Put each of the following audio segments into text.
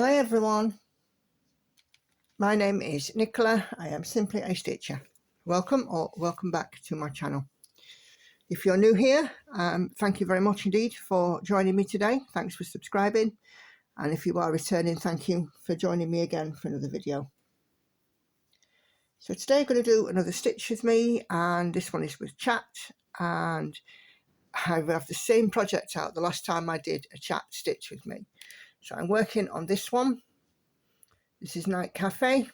Hi everyone, my name is Nicola. I am simply a stitcher. Welcome or welcome back to my channel. If you're new here, thank you very much indeed for joining me today. Thanks for subscribing, and if you are returning, thank you for joining me again for another video. So today I'm going to do another stitch with me, and this one is with chat, and I have the same project out the last time I did a chat stitch with me. So I'm working on this one. This is Night Cafe,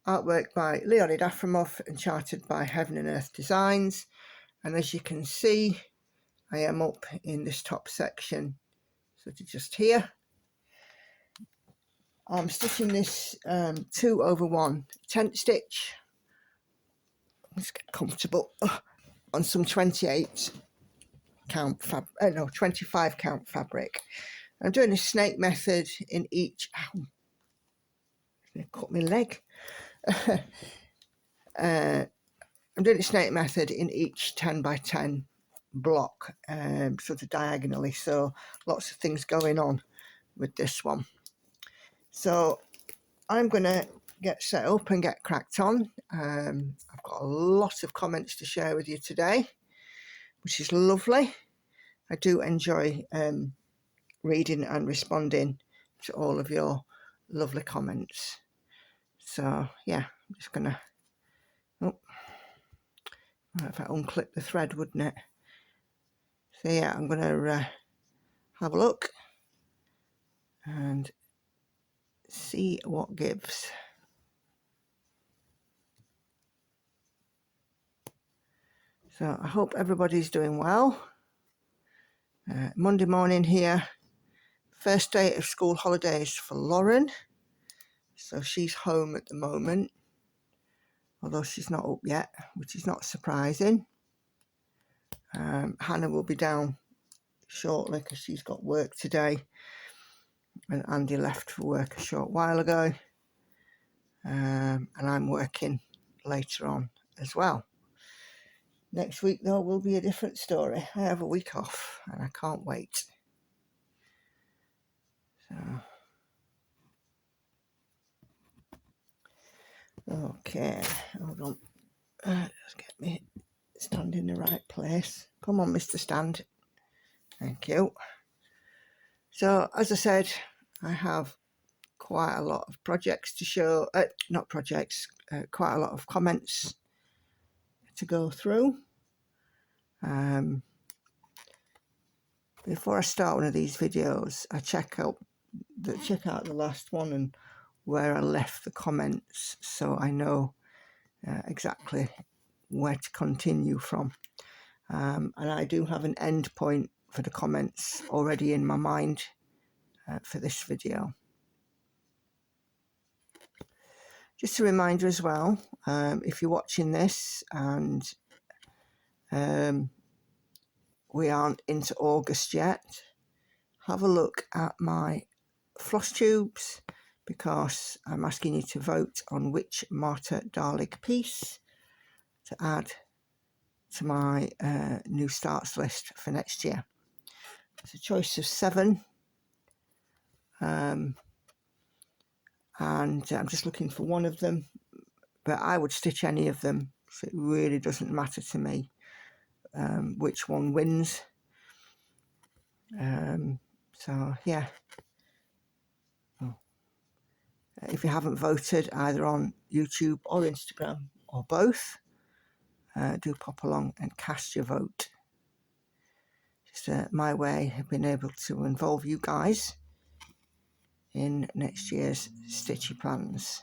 artwork by Leonid Afremov and charted by Heaven and Earth Designs. And as you can see, I am up in this top section, sort of just here. I'm stitching this 2/1 tent stitch. Let's get comfortable on some 25 count fabric. I'm doing a snake method in each. Ow, it cut my leg. I'm doing a snake method in each 10 by 10 block, sort of diagonally, so lots of things going on with this one. So I'm going to get set up and get cracked on. I've got a lot of comments to share with you today, which is lovely. I do enjoy reading and responding to all of your lovely comments. So yeah, I'm just going to, if I unclip the thread, wouldn't it? So yeah, I'm going to have a look and see what gives. So I hope everybody's doing well. Monday morning here, first day of school holidays for Lauren. So she's home at the moment, although she's not up yet, which is not surprising. Hannah will be down shortly because she's got work today, and Andy left for work a short while ago, and I'm working later on as well. Next week though will be a different story. I have a week off and I can't wait. So okay, hold on, just get me stand in the right place. Come on, Mr. Stand. Thank you. So as I said, I have quite a lot of projects to show, not projects, quite a lot of comments to go through. Before I start one of these videos, I check out the last one and where I left the comments, so I know exactly where to continue from. And I do have an end point for the comments already in my mind for this video. Just a reminder as well, if you're watching this and we aren't into August yet, have a look at my floss tubes, because I'm asking you to vote on which Marta Darlig piece to add to my new starts list for next year. It's a choice of 7, and I'm just looking for one of them, but I would stitch any of them, so it really doesn't matter to me which one wins. So yeah, if you haven't voted either on YouTube or Instagram or both, do pop along and cast your vote. Just my way of being able to involve you guys in next year's stitchy plans.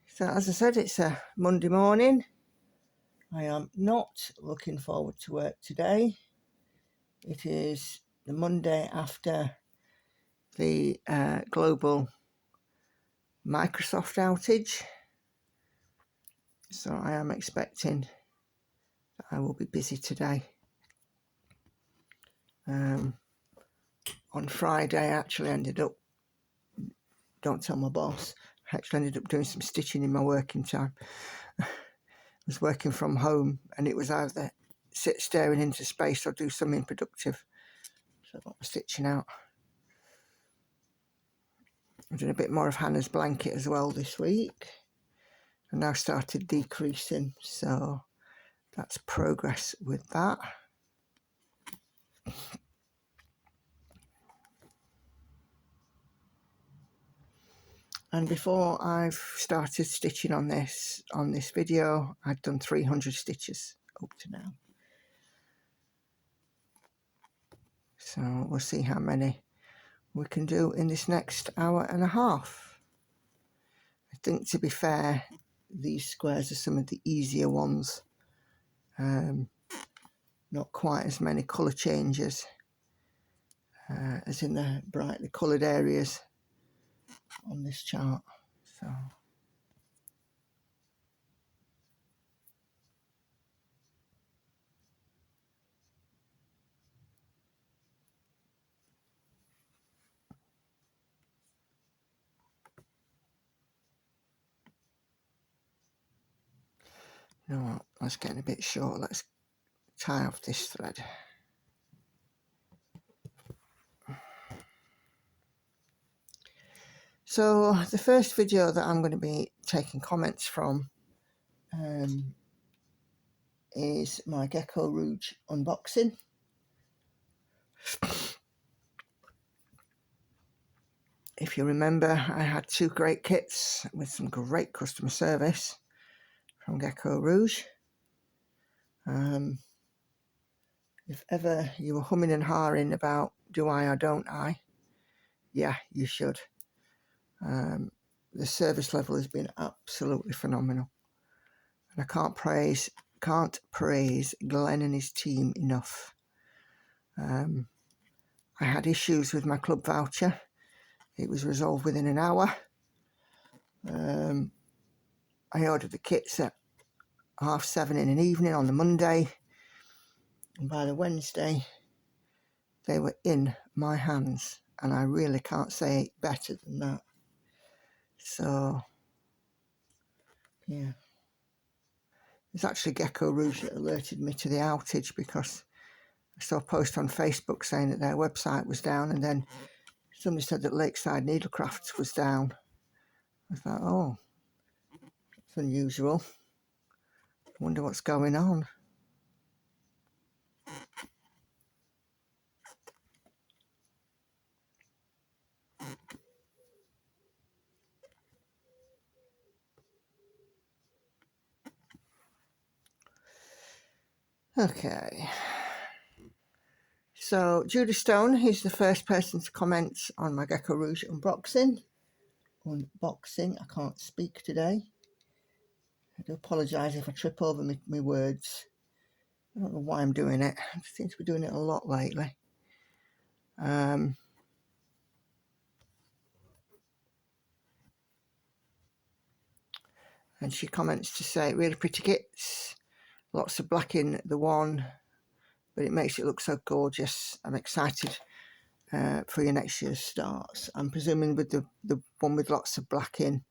So as I said, it's a Monday morning. I am not looking forward to work today. It is the Monday after the global Microsoft outage, so I am expecting that I will be busy today. On Friday I actually ended up, don't tell my boss, I actually ended up doing some stitching in my working time. was working from home, and it was either sit staring into space or do something productive. So I got my stitching out. I'm doing a bit more of Hannah's blanket as well this week. I now started decreasing, so that's progress with that. And before I've started stitching on this video, I'd done 300 stitches up to now. So we'll see how many we can do in this next hour and a half. I think, to be fair, these squares are some of the easier ones. Not quite as many colour changes as in the brightly coloured areas on this chart. So you know what, that's getting a bit short. Let's tie off this thread. So the first video that I'm going to be taking comments from is my GeckoRouge unboxing. If you remember, I had 2 great kits with some great customer service from GeckoRouge. If ever you were humming and hawing about do I or don't I, yeah, you should. The service level has been absolutely phenomenal, and I can't praise Glenn and his team enough. I had issues with my club voucher. It was resolved within an hour. I ordered the kits at 7:30 in an evening on the Monday, and by the Wednesday they were in my hands, and I really can't say it better than that. So yeah, it's actually GeckoRouge that alerted me to the outage, because I saw a post on Facebook saying that their website was down, and then somebody said that Lakeside Needlecrafts was down. I thought, oh, it's unusual. I wonder what's going on. Okay. So Judy Stone is the first person to comment on my GeckoRouge unboxing. I can't speak today. I do apologise if I trip over my words. I don't know why I'm doing it. I seem to be doing it a lot lately. And she comments to say, really pretty kits, lots of black in the one, but it makes it look so gorgeous. I'm excited for your next year's starts. I'm presuming with the one with lots of black in,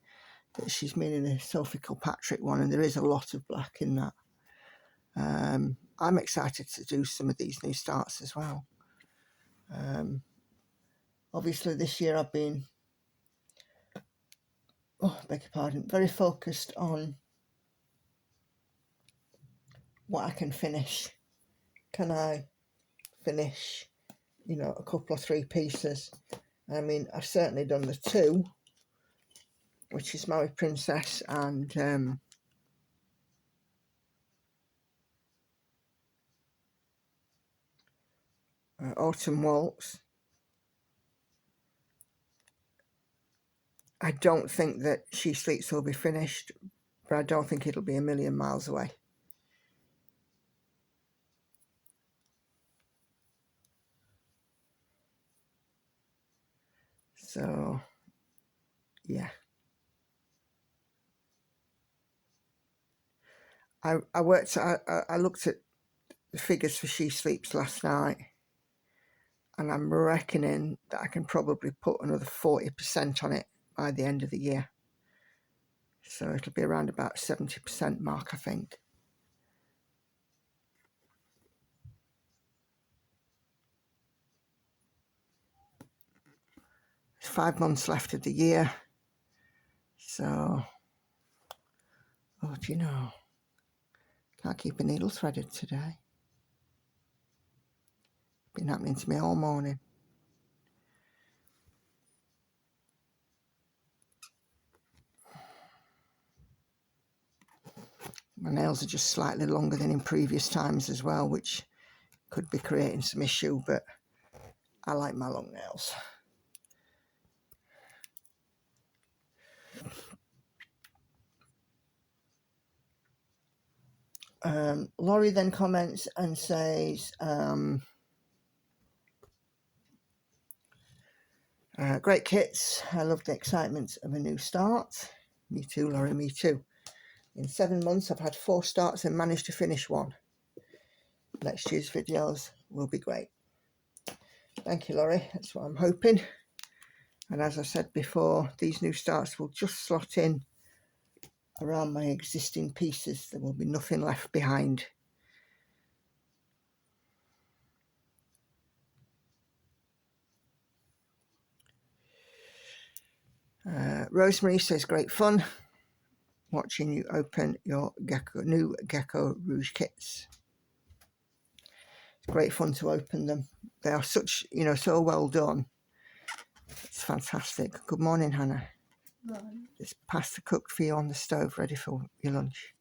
that she's meaning the Sophie Kilpatrick one, and there is a lot of black in that. I'm excited to do some of these new starts as well. Obviously this year I've been, beg your pardon, very focused on what I can finish. Can I finish, you know, a couple or 3 pieces? I mean, I've certainly done the 2, which is Maui Princess and Autumn Waltz. I don't think that She Sleeps will be finished, but I don't think it'll be a million miles away. So, yeah. I looked at the figures for She Sleeps last night, and I'm reckoning that I can probably put another 40% on it by the end of the year. So it'll be around about 70% mark, I think. There's 5 months left of the year. So, oh, do you know, can't keep a needle threaded today. Been happening to me all morning. My nails are just slightly longer than in previous times as well, which could be creating some issue, but I like my long nails. Laurie then comments and says, great kits. I love the excitement of a new start. Me too, Laurie, me too. In 7 months, I've had 4 starts and managed to finish 1. Next year's videos will be great. Thank you, Laurie. That's what I'm hoping. And as I said before, these new starts will just slot in around my existing pieces. There will be nothing left behind. Rosemary says, great fun watching you open your new GeckoRouge kits. It's great fun to open them. They are such, you know, so well done. It's fantastic. Good morning, Hannah. Morning. There's pasta cooked for you on the stove, ready for your lunch.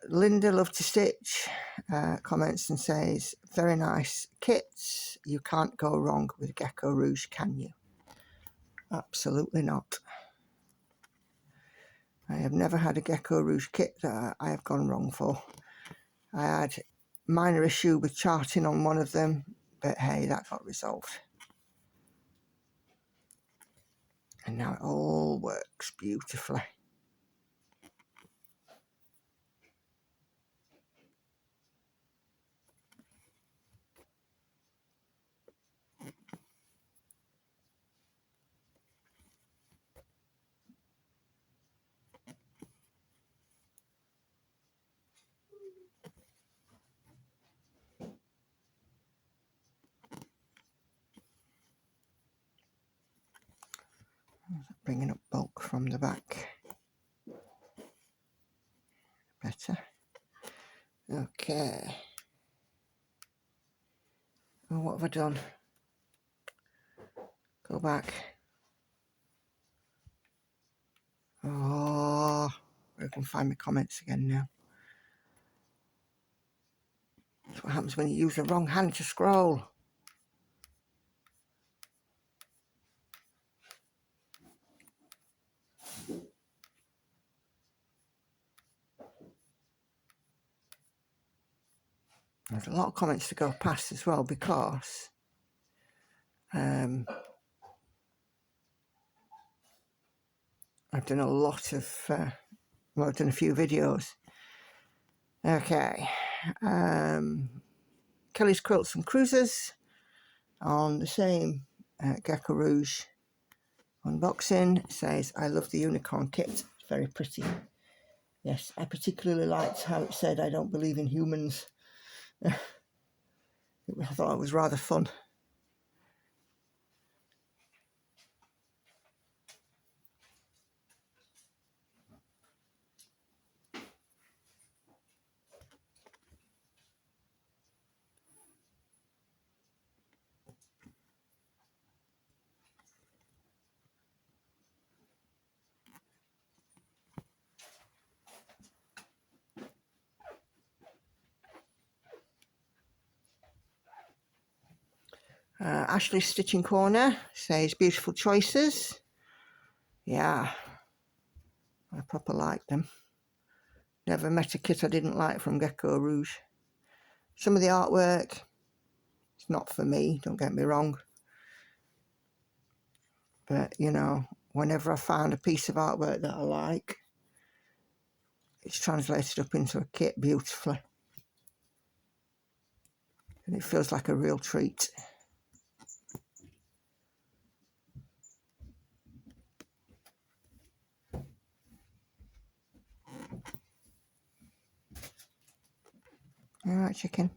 Linda Love to Stitch comments and says, very nice kits. You can't go wrong with GeckoRouge, can you? Absolutely not. I have never had a GeckoRouge kit that I have gone wrong for. I had a minor issue with charting on one of them, but hey, that got resolved. And now it all works beautifully. Bringing up bulk from the back. Better. Okay. Well, what have I done? Go back. Oh, I can find my comments again now. That's what happens when you use the wrong hand to scroll. There's a lot of comments to go past as well because I've done a lot of, well, I've done a few videos. Okay. Kelly's Quilts and Cruisers on the same GeckoRouge unboxing says, I love the unicorn kit. It's very pretty. Yes, I particularly liked how it said, I don't believe in humans. I thought it was rather fun. Ashley's Stitching Corner says, beautiful choices. Yeah, I proper like them. Never met a kit I didn't like from GeckoRouge. Some of the artwork, it's not for me, don't get me wrong. But, you know, whenever I found a piece of artwork that I like, it's translated up into a kit beautifully. And it feels like a real treat. All right, chicken.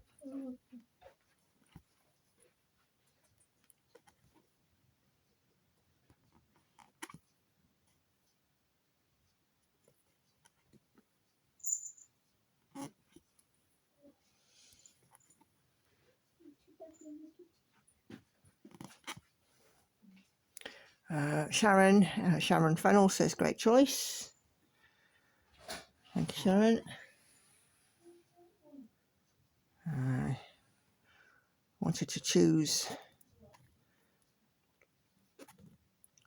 Sharon Fennell says, great choice. Thank you, Sharon. Wanted to choose.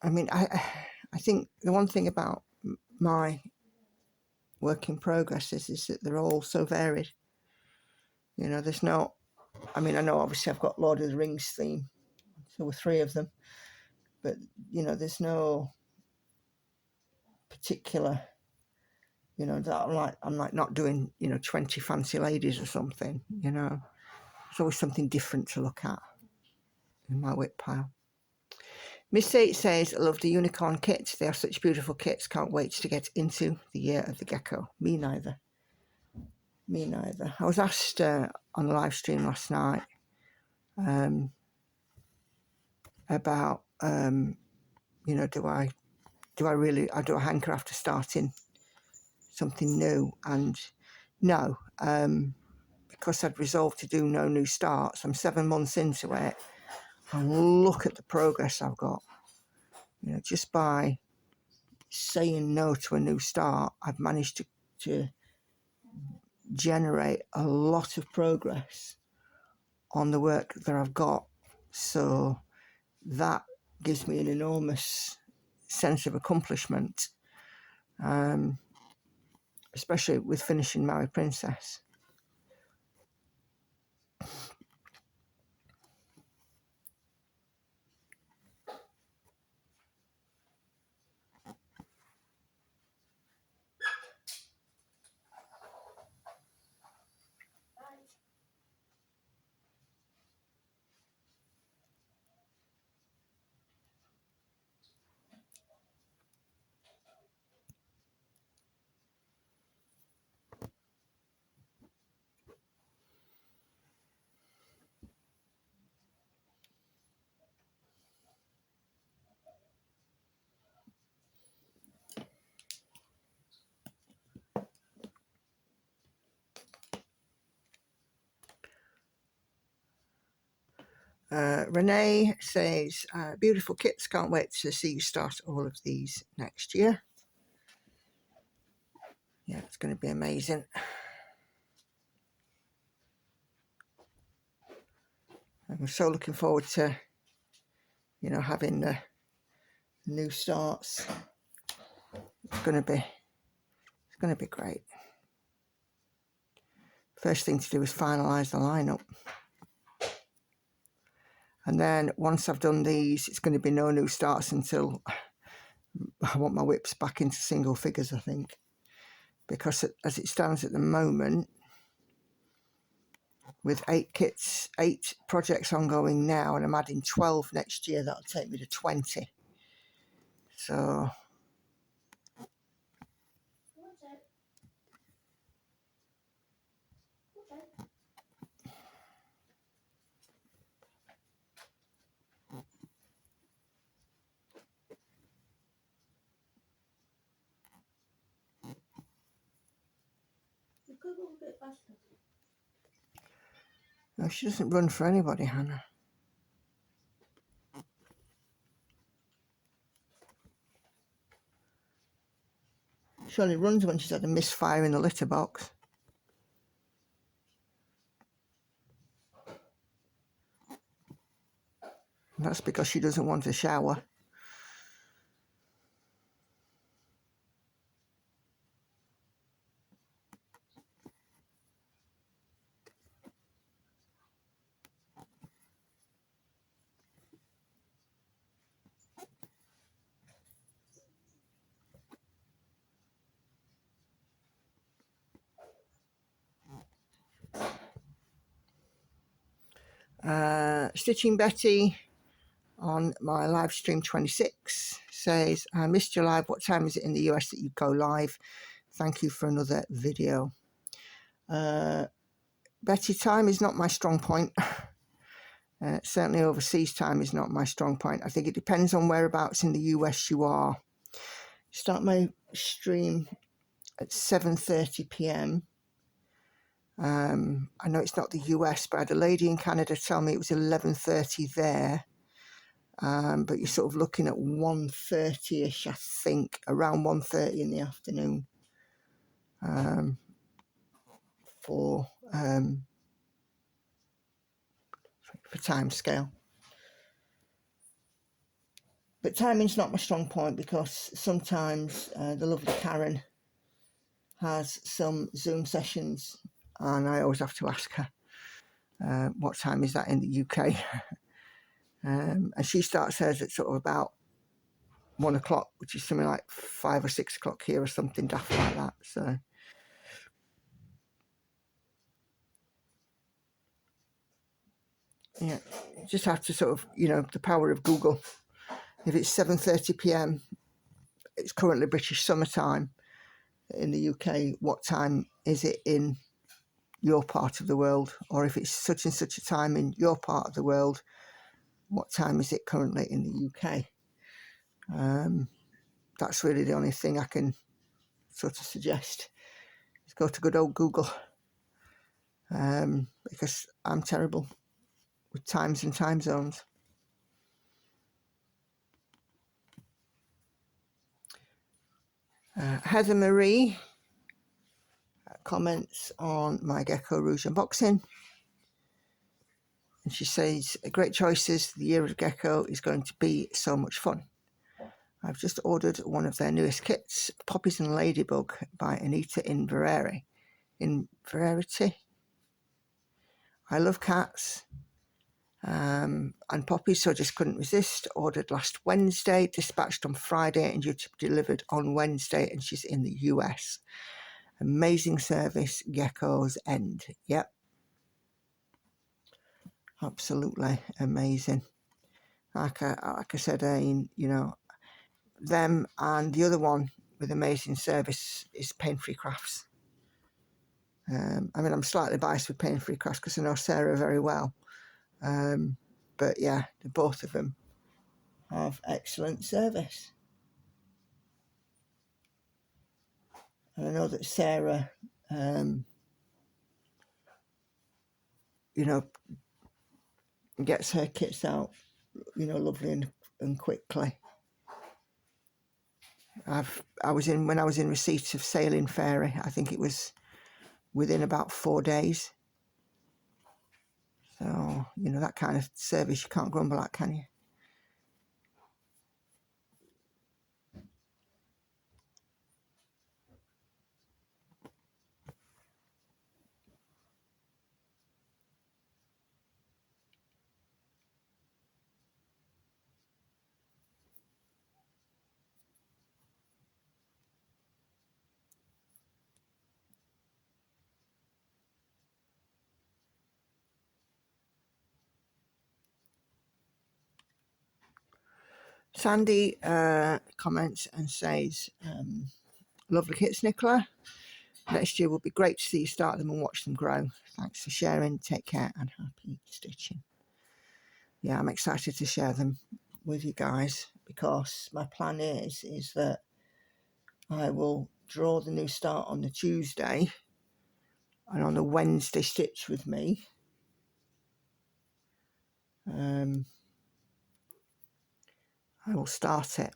I mean, I think the one thing about my work in progress is that they're all so varied. You know, there's no, I mean, I know obviously I've got Lord of the Rings theme, so there were 3 of them, but you know, there's no particular, you know, that I'm like not doing, you know, 20 fancy ladies or something, you know. There's always something different to look at in my whip pile. Miss 8 says, I love the unicorn kits. They are such beautiful kits. Can't wait to get into the year of the gecko. Me neither. Me neither. I was asked on a live stream last night about, you know, do I hanker after starting something new? And no, because I'd resolved to do no new starts. I'm 7 months into it, and look at the progress I've got. You know, just by saying no to a new start, I've managed to generate a lot of progress on the work that I've got. So that gives me an enormous sense of accomplishment, especially with finishing Maui Princess. Renee says, beautiful kits, can't wait to see you start all of these next year. Yeah, it's going to be amazing. I'm so looking forward to, you know, having the new starts. It's going to be great. First thing to do is finalise the lineup. And then once I've done these, it's going to be no new starts until I want my whips back into single figures, I think. Because as it stands at the moment, with 8 projects ongoing now, and I'm adding 12 next year, that'll take me to 20. So no, she doesn't run for anybody, Hannah. She only runs when she's had a misfire in the litter box. And that's because she doesn't want a shower. Stitching Betty on my live stream 26 says, I missed your live. What time is it in the US that you go live? Thank you for another video. Betty, time is not my strong point. Certainly overseas time is not my strong point. I think it depends on whereabouts in the US you are. Start my stream at 7:30 p.m. I know it's not the US, but I had a lady in Canada tell me it was 11:30 there. But you're sort of looking at 1:30ish, I think, around 1:30 in the afternoon for time scale. But timing's not my strong point, because sometimes the lovely Karen has some Zoom sessions and I always have to ask her what time is that in the UK. And she starts hers at sort of about 1 o'clock, which is something like 5 or 6 o'clock here or something daft like that. So yeah, you just have to sort of, you know, the power of Google. If it's 7:30 p.m, it's currently British summertime in the UK, what time is it in your part of the world? Or if it's such and such a time in your part of the world, what time is it currently in the UK? That's really the only thing I can sort of suggest, is go to good old Google, because I'm terrible with times and time zones. Heather Marie comments on my GeckoRouge unboxing, and she says, great choices, the year of Gecko is going to be so much fun. I've just ordered one of their newest kits, Poppies and Ladybug by Anita in Verity. I love cats and poppies, so I just couldn't resist. Ordered last Wednesday, dispatched on Friday, and due to be delivered on Wednesday, and she's in the US. Amazing service, Gecko's End. Yep. Absolutely amazing. Like I said, you know, them and the other one with amazing service is Pain-Free Crafts. I mean, I'm slightly biased with Pain-Free Crafts because I know Sarah very well. But yeah, both of them have excellent service. And I know that Sarah, you know, gets her kits out, you know, lovely and quickly. When I was in receipt of Sailing Fairy, I think it was within about 4 days. So, you know, that kind of service you can't grumble at, can you? Sandy comments and says, lovely kits, Nicola. Next year will be great to see you start them and watch them grow. Thanks for sharing. Take care and happy stitching. Yeah, I'm excited to share them with you guys, because my plan is that I will draw the new start on the Tuesday, and on the Wednesday stitch with me. I will start it.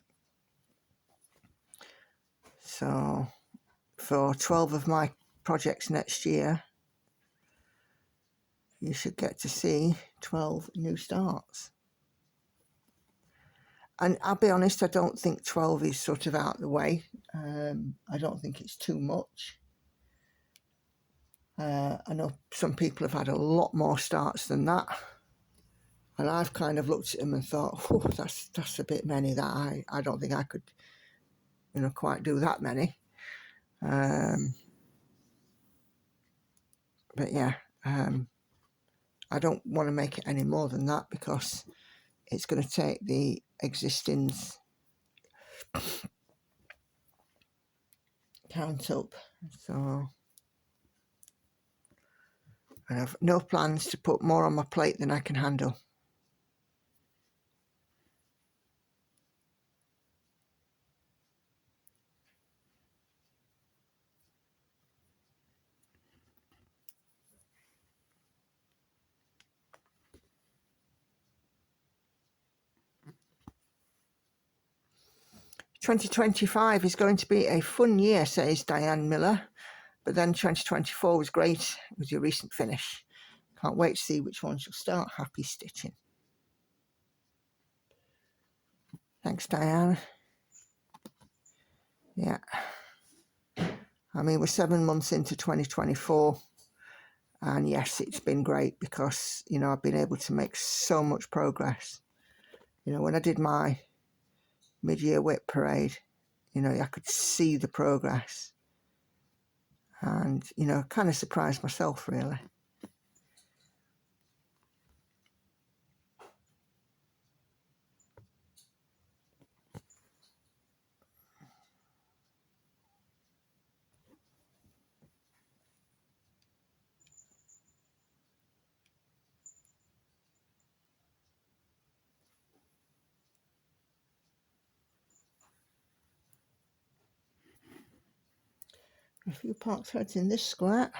So for 12 of my projects next year, you should get to see 12 new starts. And I'll be honest, I don't think 12 is sort of out of the way. I don't think it's too much. I know some people have had a lot more starts than that. And I've kind of looked at them and thought, oh, that's a bit many. That I don't think I could, you know, quite do that many. But yeah, I don't want to make it any more than that, because it's going to take the existing count up. So and I've no plans to put more on my plate than I can handle. "2025 is going to be a fun year," says Diane Miller, "but then 2024 was great with your recent finish. Can't wait to see which ones you'll start. Happy stitching." Thanks, Diane. Yeah. I mean, we're 7 months into 2024, and yes, it's been great because, you know, I've been able to make so much progress. You know, when I did my mid-year whip parade, you know, I could see the progress, and, you know, kind of surprised myself, really. A few part threads in this square.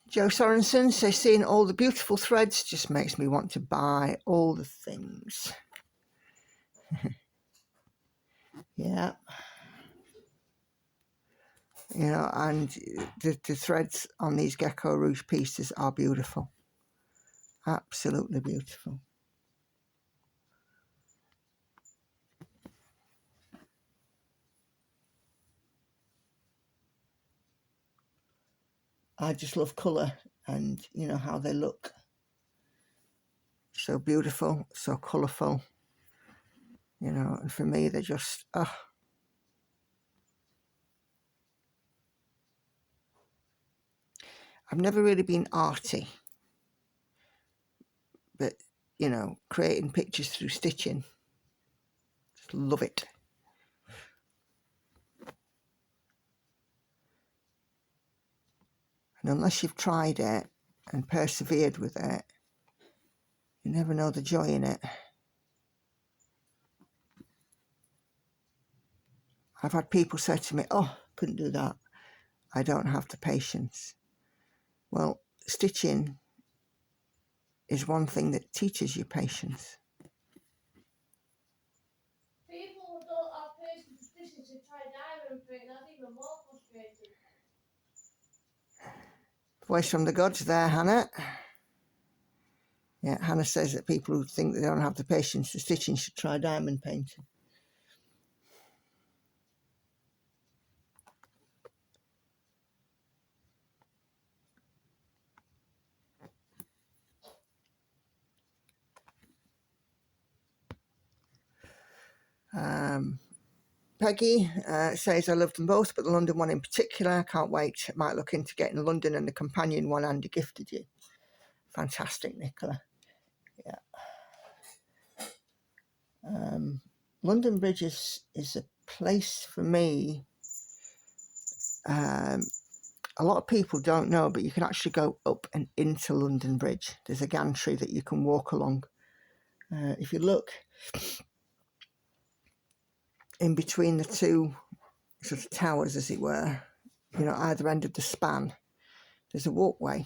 Joe Sorensen says, "Seeing all the beautiful threads just makes me want to buy all the things." Yeah. You know, and the threads on these GeckoRouge pieces are beautiful. Absolutely beautiful. I just love colour and, you know, how they look. So beautiful, so colourful. You know, and for me, they're just, oh. I've never really been arty, but, you know, creating pictures through stitching, just love it. And unless you've tried it and persevered with it, you never know the joy in it. I've had people say to me, "Oh, couldn't do that. I don't have the patience." Well, stitching is one thing that teaches you patience. People don't have patience with stitching to try diamond print, and that's even more frustrating. Voice from the gods there, Hannah. Yeah, Hannah says that people who think they don't have the patience for stitching should try diamond painting. Peggy says, "I love them both, but the London one in particular. Can't wait. Might look into getting London and the companion one Andy gifted you." Fantastic, Nicola. Yeah. London Bridge is a place for me. A lot of people don't know, but you can actually go up and into London Bridge. There's a gantry that you can walk along. If you look in between the two sort of towers, as it were, you know, either end of the span, there's a walkway.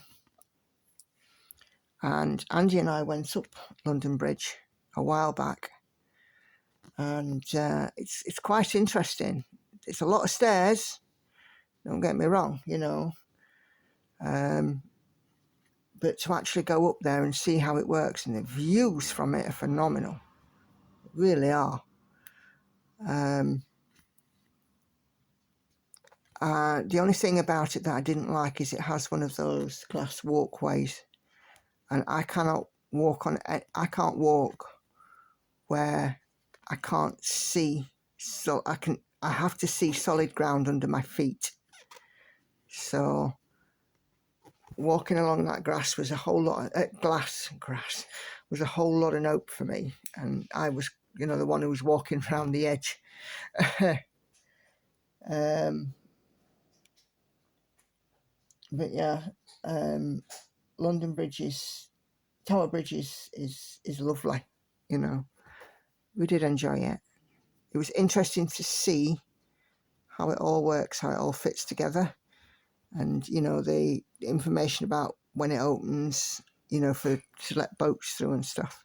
And Andy and I went up London Bridge a while back, and it's quite interesting. It's a lot of stairs, don't get me wrong, you know, but to actually go up there and see how it works, and the views from it are phenomenal, really are. The only thing about it that I didn't like is it has one of those glass walkways, and I can't walk where I can't see, so I have to see solid ground under my feet. So walking along that grass was a whole lot of grass was a whole lot of nope for me, and I was, you know, the one who was walking around the edge. But yeah, London Bridge Tower Bridge is lovely, you know. We did enjoy it. It was interesting to see how it all works, how it all fits together, and you know, the information about when it opens, you know, to let boats through and stuff.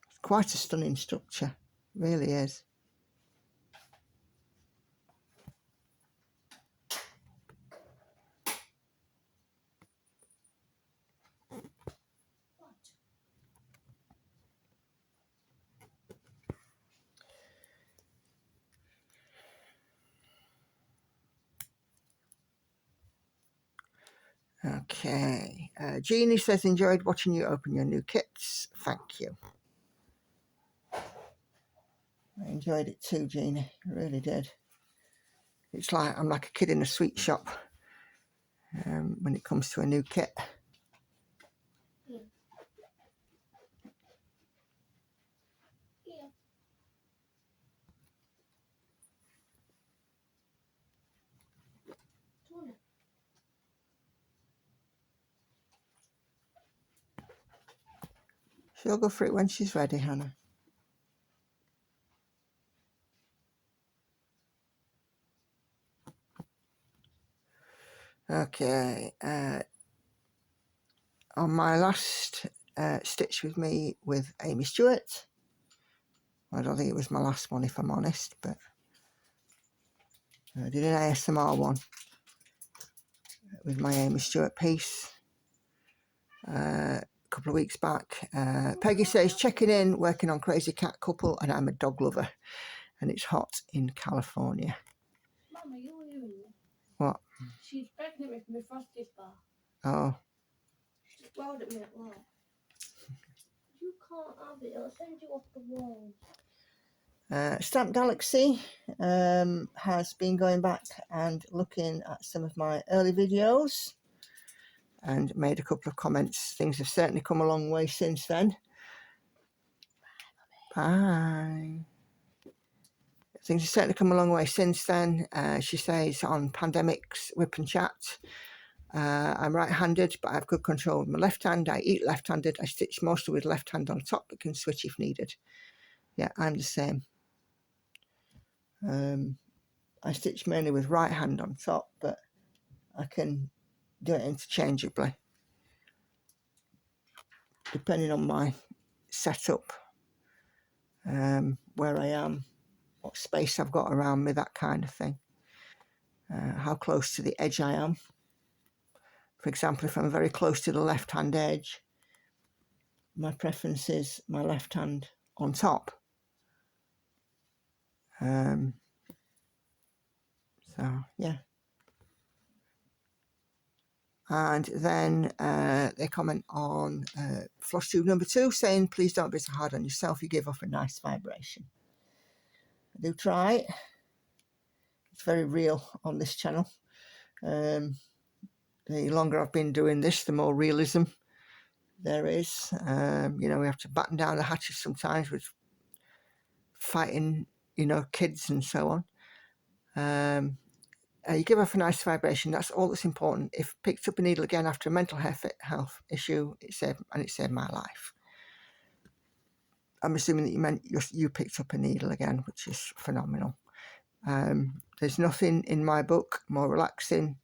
It's quite a stunning structure, it really is. Okay, Jeannie says, enjoyed watching you open your new kits. Thank you. I enjoyed it too, Jeannie. I really did. It's like I'm like a kid in a sweet shop when it comes to a new kit. She'll go for it when she's ready, Hannah. Okay, on my last stitch with me with Amy Stewart, I don't think it was my last one if I'm honest, but I did an ASMR one with my Amy Stewart piece a couple of weeks back. Peggy says, checking in, working on Crazy Cat Couple, and I'm a dog lover, and it's hot in California. Mama, you're hearing me. What? She's pregnant with me Frosty bar. Oh. She's growled at me at work. You can't have it, it'll send you off the wall. Stamp Galaxy has been going back and looking at some of my early videos and made a couple of comments. Things have certainly come a long way since then. Bye. Things have certainly come a long way since then. She says on Pandemics Whip and Chat, I'm right-handed, but I have good control with my left hand. I eat left-handed. I stitch mostly with left hand on top, but can switch if needed. Yeah, I'm the same. I stitch mainly with right hand on top, but I can do it interchangeably depending on my setup, where I am, what space I've got around me, that kind of thing, how close to the edge I am. For example, if I'm very close to the left hand edge, my preference is my left hand on top. So yeah. And then they comment on floss tube number 2, saying, please don't be so hard on yourself, you give off a nice vibration. I do try. It's very real on this channel. The longer I've been doing this, the more realism there is. You know, we have to batten down the hatches sometimes with fighting, you know, kids and so on. You give off a nice vibration. That's all that's important. If picked up a needle again after a mental health issue, it saved my life. I'm assuming that you meant you picked up a needle again, which is phenomenal. There's nothing in my book more relaxing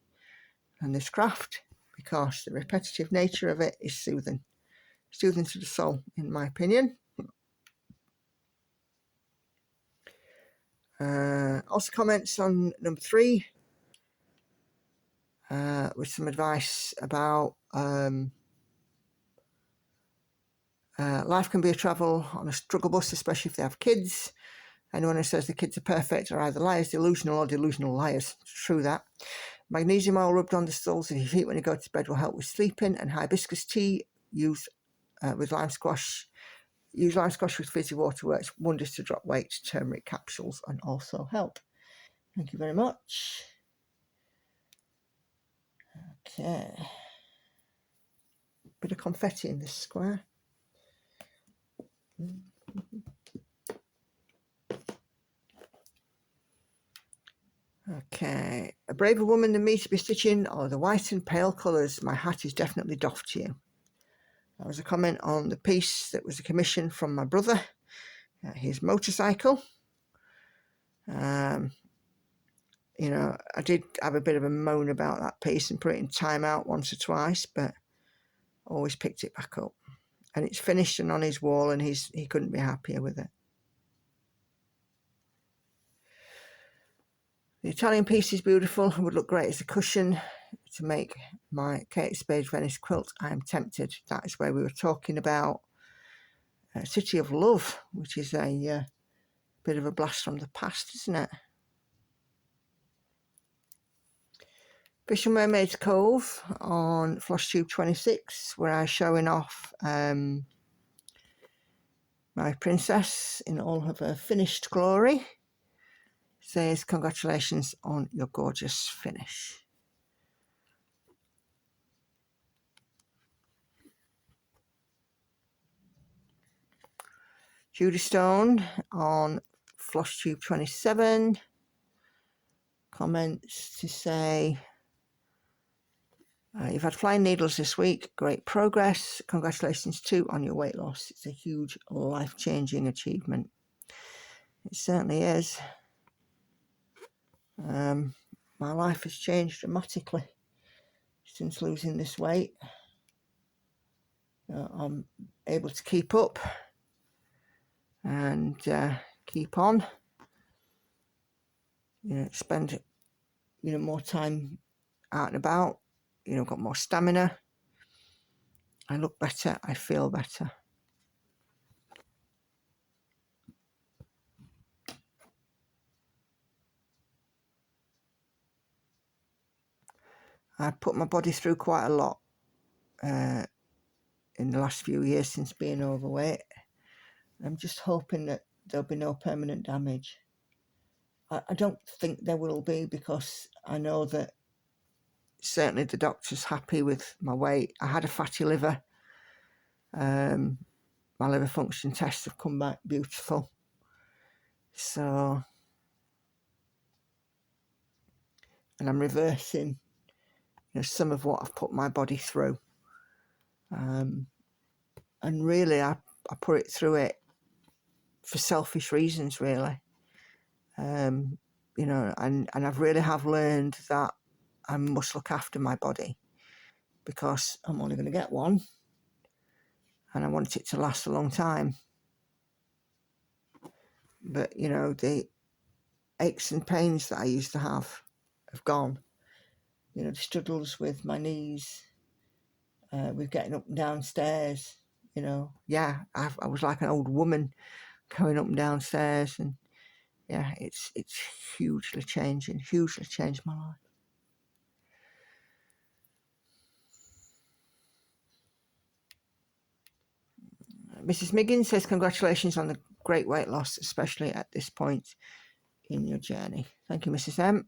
than this craft, because the repetitive nature of it is soothing to the soul, in my opinion. Also comments on number 3 with some advice about life can be a travel on a struggle bus, especially if they have kids. Anyone who says the kids are perfect are either liars, delusional, or delusional liars. It's true that. Magnesium oil rubbed on the soles of your feet when you go to bed will help with sleeping, and hibiscus tea used with lime squash. Use lime squash with fizzy water, works wonders to drop weight. Turmeric capsules and also help. Thank you very much. Okay. Bit of confetti in this square. Okay, a braver woman than me to be stitching, or the white and pale colours, my hat is definitely doffed to you. That was a comment on the piece that was a commission from my brother, his motorcycle. You know, I did have a bit of a moan about that piece and put it in timeout once or twice, but always picked it back up. And it's finished and on his wall, and he couldn't be happier with it. The Italian piece is beautiful and would look great as a cushion to make my Kate Spade Venice quilt. I am tempted. That is where we were talking about City of Love, which is a bit of a blast from the past, isn't it? Fish and Mermaid's Cove on Floss Tube 26, where I'm showing off my princess in all of her finished glory. Says, congratulations on your gorgeous finish. Judy Stone on Floss Tube 27 comments to say, you've had flying needles this week, great progress, congratulations too on your weight loss. It's a huge life-changing achievement. It certainly is. My life has changed dramatically since losing this weight. I'm able to keep up and keep on. Spend more time out and about. Got more stamina. I look better. I feel better. I put my body through quite a lot in the last few years since being overweight. I'm just hoping that there'll be no permanent damage. I don't think there will be, because I know that certainly the doctor's happy with my weight. I had a fatty liver. My liver function tests have come back beautiful. So, and I'm reversing some of what I've put my body through. And really, I put it through it for selfish reasons, really. And I've really have learned that I must look after my body, because I'm only going to get one, and I want it to last a long time. But the aches and pains that I used to have gone. The struggles with my knees, with getting up and down stairs. I was like an old woman going up and down stairs, and it's hugely changed my life. Mrs. Miggins says, congratulations on the great weight loss, especially at this point in your journey. Thank you, Mrs. M.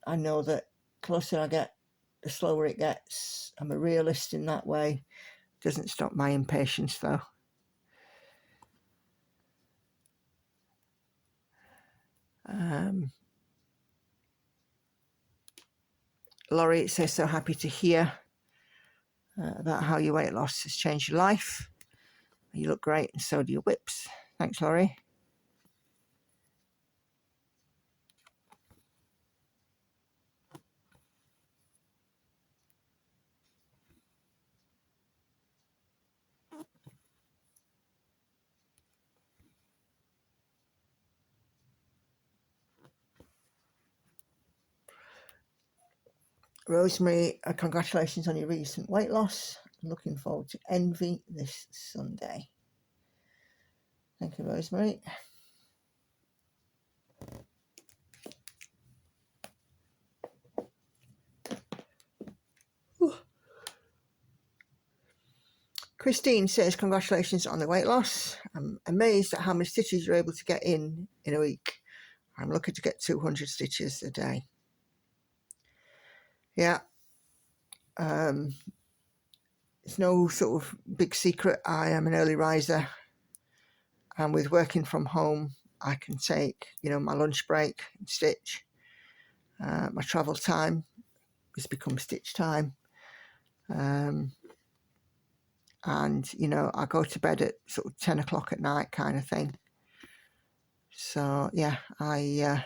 I know that closer I get, the slower it gets. I'm a realist in that way. Doesn't stop my impatience, though. Laurie says, so happy to hear about how your weight loss has changed your life. You look great, and so do your whips. Thanks, Laurie. Rosemary, congratulations on your recent weight loss. Looking forward to Envy this Sunday. Thank you, Rosemary. Christine says, congratulations on the weight loss. I'm amazed at how many stitches you're able to get in a week. I'm looking to get 200 stitches a day. Yeah. It's no sort of big secret. I am an early riser. And with working from home, I can take, my lunch break and stitch. My travel time has become stitch time. And, I go to bed at sort of 10 o'clock at night kind of thing. So, yeah, I'm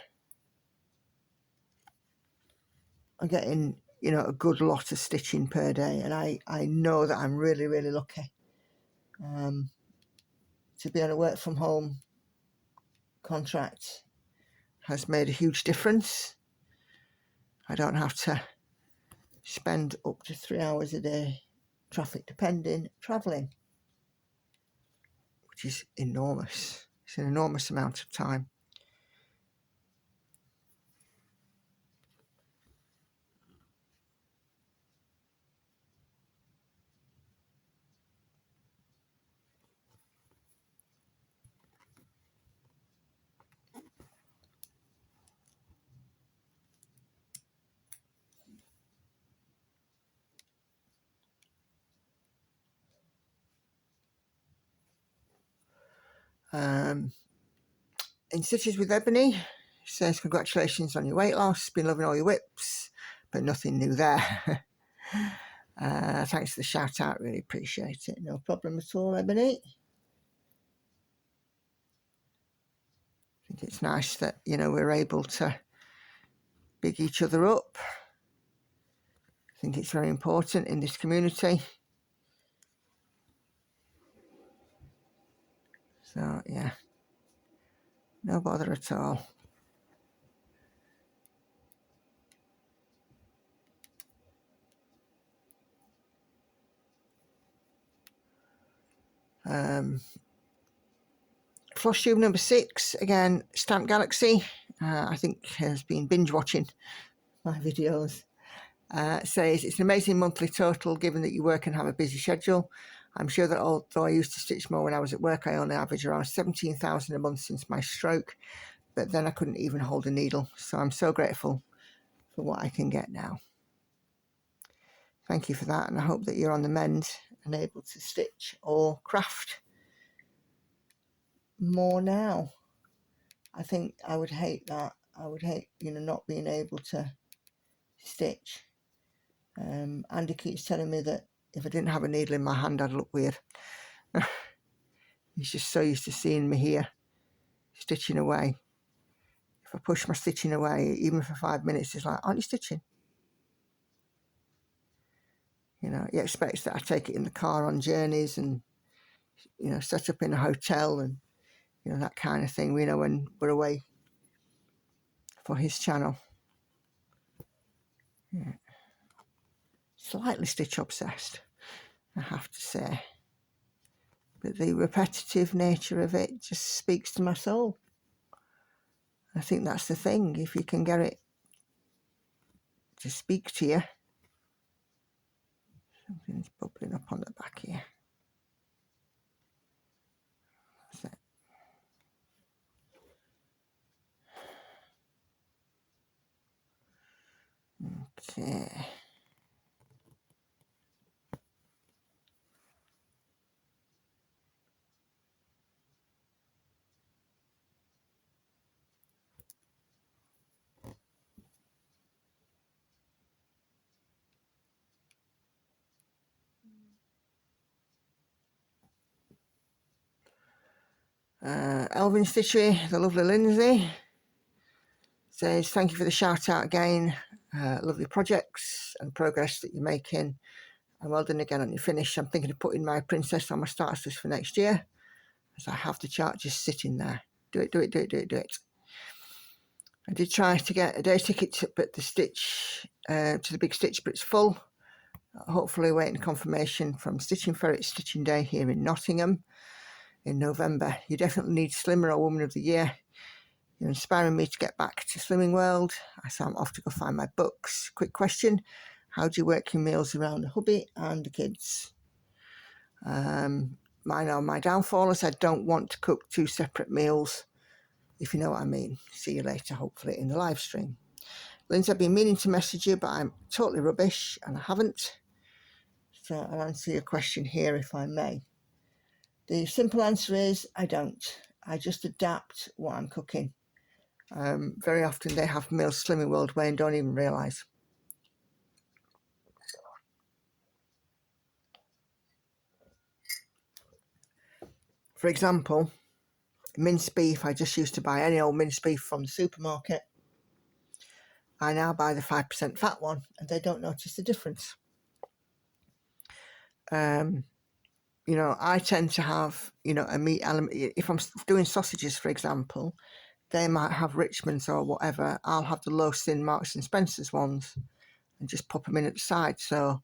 getting, a good lot of stitching per day. And I know that I'm really, really lucky to be on a work from home contract. Has made a huge difference. I don't have to spend up to 3 hours a day, traffic depending, travelling, which is enormous. It's an enormous amount of time. In Stitches with Ebony, says congratulations on your weight loss, been loving all your whips, but nothing new there. Thanks for the shout out, really appreciate it. No problem at all, Ebony. I think it's nice that, we're able to big each other up. I think it's very important in this community. So, yeah, no bother at all. Floss tube number 6, again, Stamp Galaxy, I think has been binge watching my videos. Says it's an amazing monthly total given that you work and have a busy schedule. I'm sure that although I used to stitch more when I was at work, I only average around 17,000 a month since my stroke, but then I couldn't even hold a needle. So I'm so grateful for what I can get now. Thank you for that, and I hope that you're on the mend and able to stitch or craft more now. I think I would hate that. I would hate, not being able to stitch. Andy keeps telling me that if I didn't have a needle in my hand, I'd look weird. He's just so used to seeing me here, stitching away. If I push my stitching away, even for 5 minutes, he's like, aren't you stitching? He expects that I take it in the car on journeys and, set up in a hotel and, that kind of thing, when we're away for his channel. Yeah. Slightly stitch obsessed, I have to say. But the repetitive nature of it just speaks to my soul. I think that's the thing. If you can get it to speak to you. Something's bubbling up on the back here. That's it. Okay. Elvin Stitchery, the lovely Lindsay, says thank you for the shout out again. Lovely projects and progress that you're making, and well done again on your finish. I'm thinking of putting my princess on my starters list for next year, as I have the chart just sitting there. Do it. I did try to get a day ticket to the big stitch, but it's full. Hopefully waiting confirmation from Stitching Ferret Stitching Day here in Nottingham in November. You definitely need Slimmer or Woman of the Year. You're inspiring me to get back to Slimming World. So I'm off to go find my books. Quick question. How do you work your meals around the hubby and the kids? My downfall is I don't want to cook 2 separate meals, if you know what I mean. See you later, hopefully, in the live stream. Lindsay, I've been meaning to message you, but I'm totally rubbish and I haven't. So I'll answer your question here if I may. The simple answer is I don't. I just adapt what I'm cooking. Very often they have meals Slimming World way and don't even realise. For example, minced beef, I just used to buy any old minced beef from the supermarket. I now buy the 5% fat one and they don't notice the difference. You know, I tend to have, you know, a meat element. If I'm doing sausages, for example, they might have Richmond's or whatever. I'll have the low sin Marks and Spencer's ones and just pop them in at the side. So,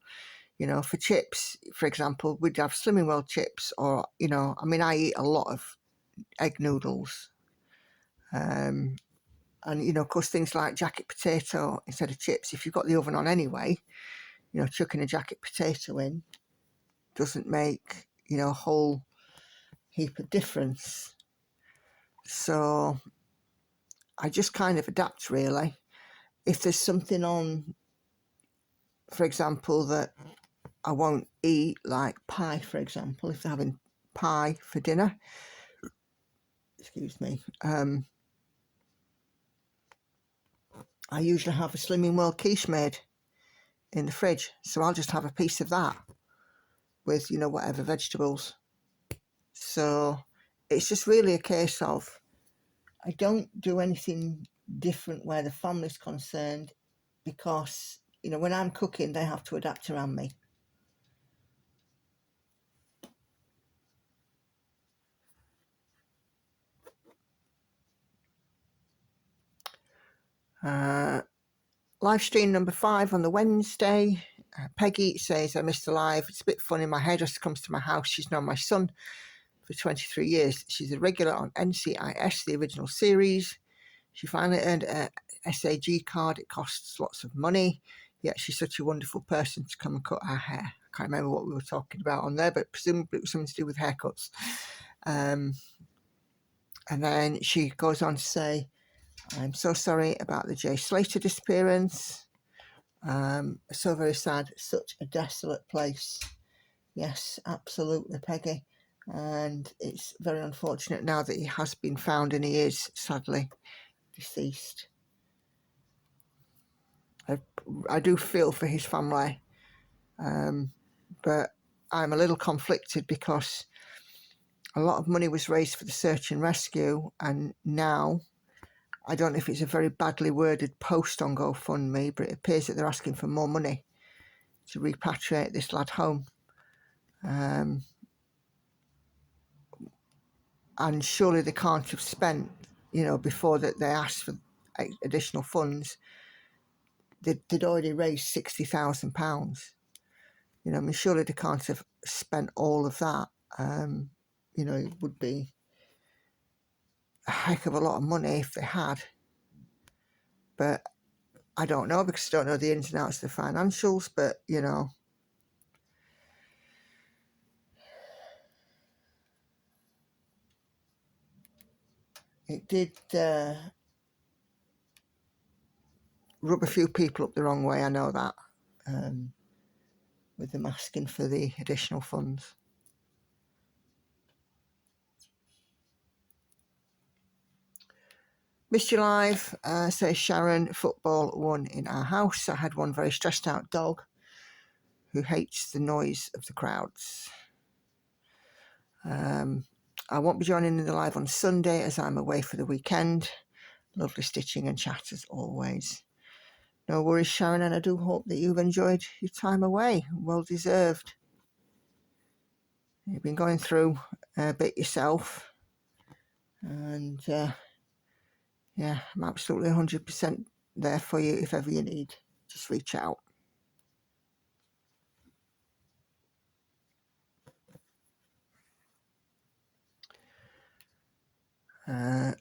you know, for chips, for example, we'd have Slimming World chips, or, you know, I mean, I eat a lot of egg noodles. And, you know, of course, things like jacket potato instead of chips, if you've got the oven on anyway, you know, chucking a jacket potato in doesn't make, you know, a whole heap of difference. So I just kind of adapt, really. If there's something on, for example, that I won't eat, like pie, for example, if they're having pie for dinner, excuse me, I usually have a Slimming World quiche made in the fridge, so I'll just have a piece of that with, you know, whatever vegetables. So it's just really a case of I don't do anything different where the family's concerned, because, you know, when I'm cooking, they have to adapt around me. Live stream number 5 on the Wednesday. Peggy says, I missed the live. It's a bit funny. My hairdresser comes to my house. She's known my son for 23 years. She's a regular on NCIS, the original series. She finally earned a SAG card. It costs lots of money, yet she's such a wonderful person to come and cut our hair. I can't remember what we were talking about on there, but presumably it was something to do with haircuts. And then she goes on to say, I'm so sorry about the Jay Slater disappearance. So very sad. Such a desolate place. Yes, absolutely, Peggy. And it's very unfortunate now that he has been found and he is sadly deceased. I do feel for his family, but I'm a little conflicted because a lot of money was raised for the search and rescue, and now I don't know if it's a very badly worded post on GoFundMe, but it appears that they're asking for more money to repatriate this lad home. And surely they can't have spent, you know, before that they asked for additional funds, they'd already raised £60,000. You know, I mean, surely they can't have spent all of that. You know, it would be a heck of a lot of money if they had. But I don't know, because I don't know the ins and outs of the financials, but, you know, it did rub a few people up the wrong way, I know that, with them asking for the additional funds. Missed you live, says Sharon. Football won in our house. I had one very stressed out dog who hates the noise of the crowds. I won't be joining in the live on Sunday as I'm away for the weekend. Lovely stitching and chat as always. No worries, Sharon, and I do hope that you've enjoyed your time away. Well deserved. You've been going through a bit yourself, and yeah, I'm absolutely 100% there for you if ever you need. Just reach out.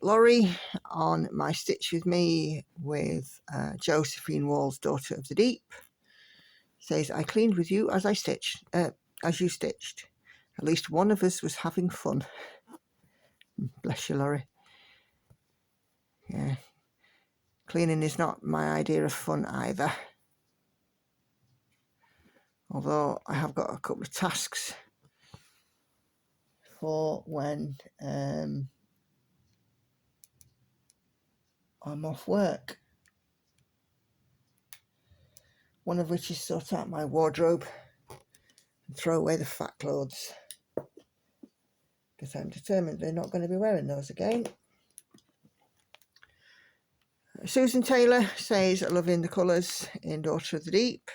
Laurie on My Stitch With Me with Josephine Wall's Daughter of the Deep says, I cleaned with you as as you stitched. At least one of us was having fun. Bless you, Laurie. Yeah. Cleaning is not my idea of fun either. Although I have got a couple of tasks for when I'm off work. One of which is sort out my wardrobe and throw away the fat clothes, because I'm determined they're not going to be wearing those again. Susan Taylor says, loving the colours in Daughter of the Deep.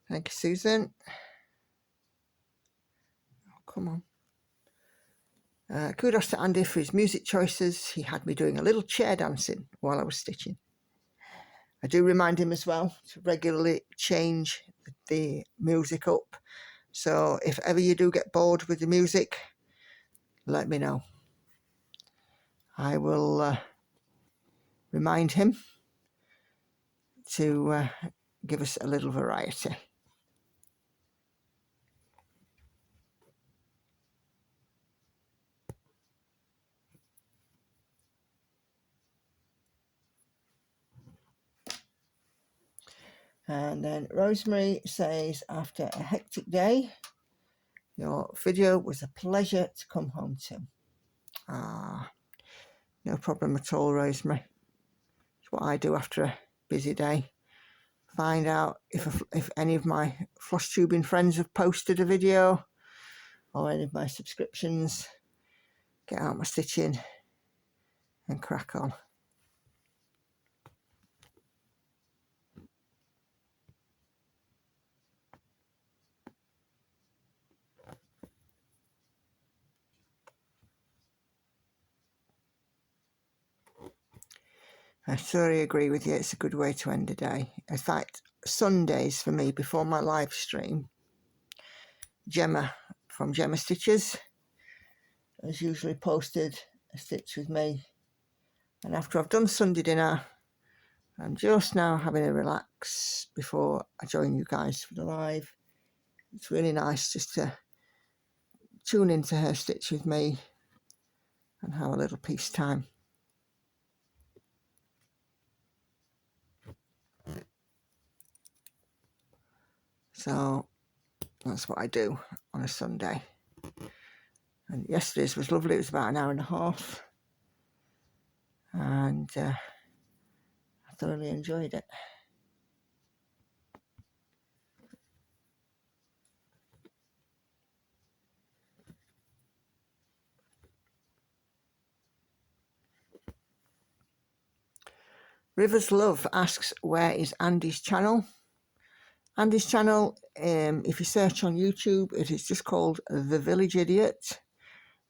Thank you, Susan. Oh, come on. Kudos to Andy for his music choices. He had me doing a little chair dancing while I was stitching. I do remind him as well to regularly change the music up. So if ever you do get bored with the music, let me know. I will remind him to give us a little variety. And then Rosemary says, after a hectic day, your video was a pleasure to come home to. No problem at all, Rosemary. It's what I do after a busy day. Find out if any of my floss tubing friends have posted a video, or any of my subscriptions. Get out my stitching and crack on. I thoroughly agree with you. It's a good way to end the day. In fact, Sundays for me, before my live stream, Gemma from Gemma Stitches has usually posted a stitch with me. And after I've done Sunday dinner, I'm just now having a relax before I join you guys for the live. It's really nice just to tune into her stitch with me and have a little peacetime. So that's what I do on a Sunday. And yesterday's was lovely. It was about an hour and a half. And I thoroughly enjoyed it. Rivers Love asks, where is Andy's channel? Andy's channel, if you search on YouTube, it is just called The Village Idiot.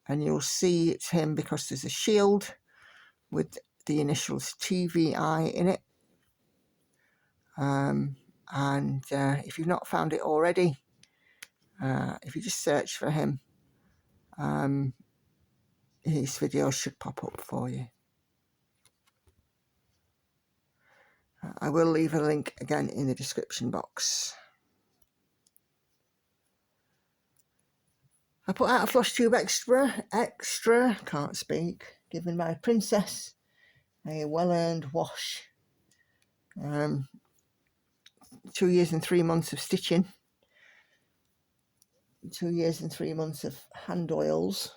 And you'll see it's him because there's a shield with the initials TVI in it. And if you've not found it already, if you just search for him, his videos should pop up for you. I will leave a link again in the description box. I put out a floss tube extra, can't speak, giving my princess a well-earned wash. 2 years and 3 months of stitching, 2 years and 3 months of hand oils,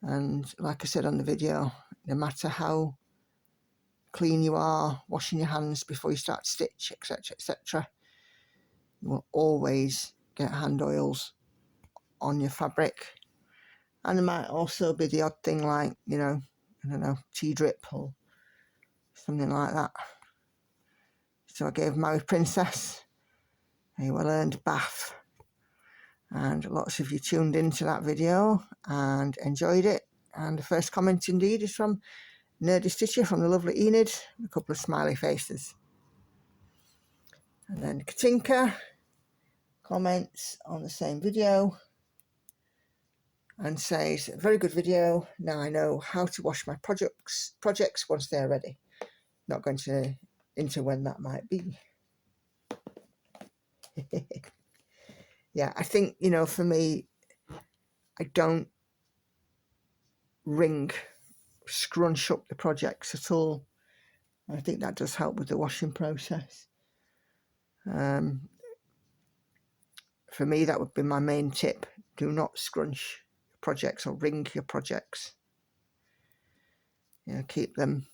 and like I said on the video, no matter how clean you are, washing your hands before you start to stitch, etc, etc, you will always get hand oils on your fabric. And there might also be the odd thing like, you know, I don't know, tea drip or something like that. So I gave my princess a well-earned bath, and lots of you tuned into that video and enjoyed it. And the first comment indeed is from Nerdy Stitcher, from the lovely Enid, a couple of smiley faces. And then Katinka comments on the same video and says, very good video, now I know how to wash my projects once they're ready. Not going to into when that might be. Yeah, I think, you know, for me, I don't scrunch up the projects at all. I think that does help with the washing process. For me, that would be my main tip. Do not scrunch projects or ring your projects. You know, keep them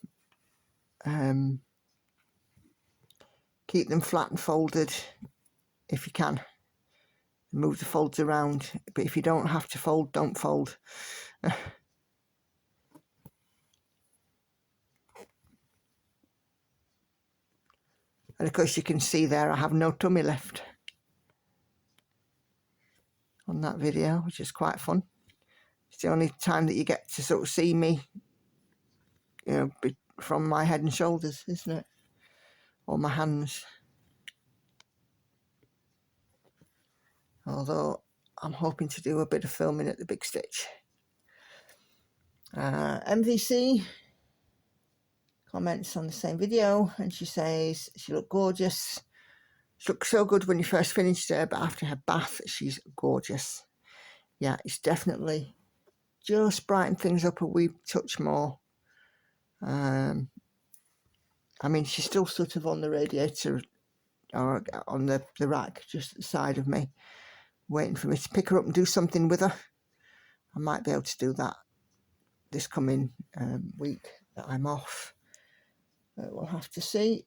flat and folded if you can. Move the folds around, but if you don't have to fold, don't fold. And of course you can see there I have no tummy left on that video, which is quite fun. It's the only time that you get to sort of see me, you know, from my head and shoulders, isn't it? Or my hands. Although I'm hoping to do a bit of filming at the big stitch. MVC comments on the same video, and she says she looked gorgeous. She looked so good when you first finished her, but after her bath she's gorgeous. Yeah, it's definitely just brightened things up a wee touch more. I mean, she's still sort of on the radiator or on the rack just at the side of me, waiting for me to pick her up and do something with her. I might be able to do that this coming week that I'm off. We'll have to see.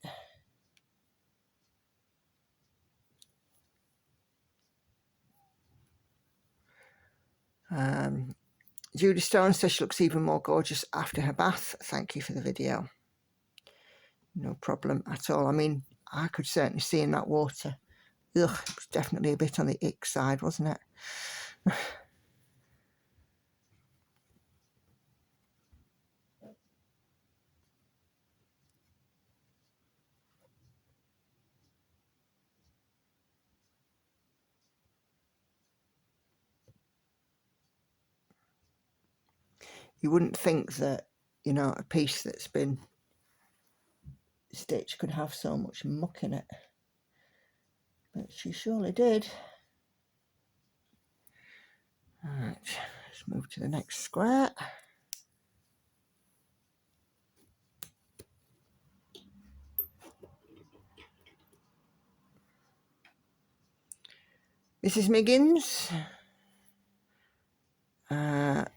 Judy Stone says she looks even more gorgeous after her bath. Thank you for the video. No problem at all. I mean, I could certainly see in that water. Ugh, it was definitely a bit on the ick side, wasn't it? You wouldn't think that, you know, a piece that's been stitched could have so much muck in it. But she surely did. Alright, let's move to the next square. Mrs. Miggins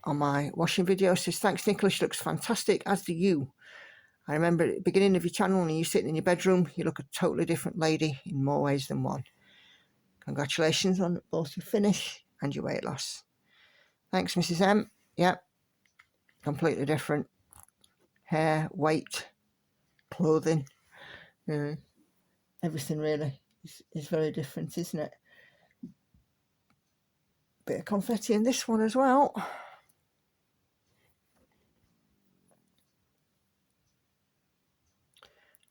on my washing video says, thanks Nicola, she looks fantastic, as do you. I remember at the beginning of your channel when you sit in your bedroom, you look a totally different lady in more ways than one. Congratulations on both your finish and your weight loss. Thanks, Mrs. M. Yep, completely different. Hair, weight, clothing, everything really is very different, isn't it? Bit of confetti in this one as well.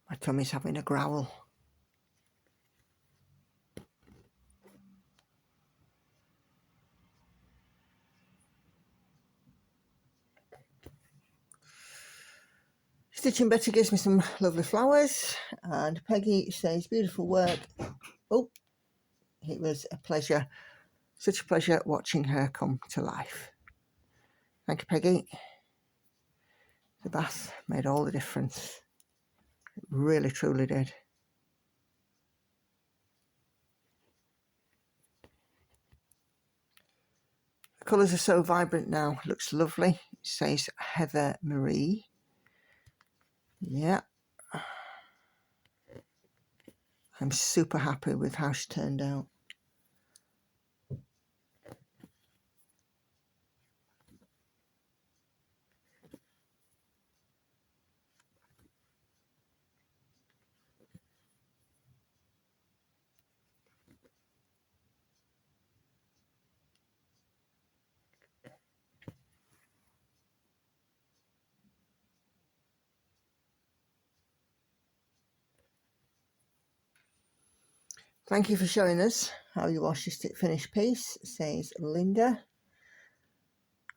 My tummy's having a growl. Stitching Betty gives me some lovely flowers, and Peggy says beautiful work. Oh, it was a pleasure, such a pleasure watching her come to life. Thank you, Peggy. The bath made all the difference. It really, truly did. The colours are so vibrant now. It looks lovely. It says Heather Marie. Yeah. I'm super happy with how she turned out. Thank you for showing us how you wash your finished piece, says Linda.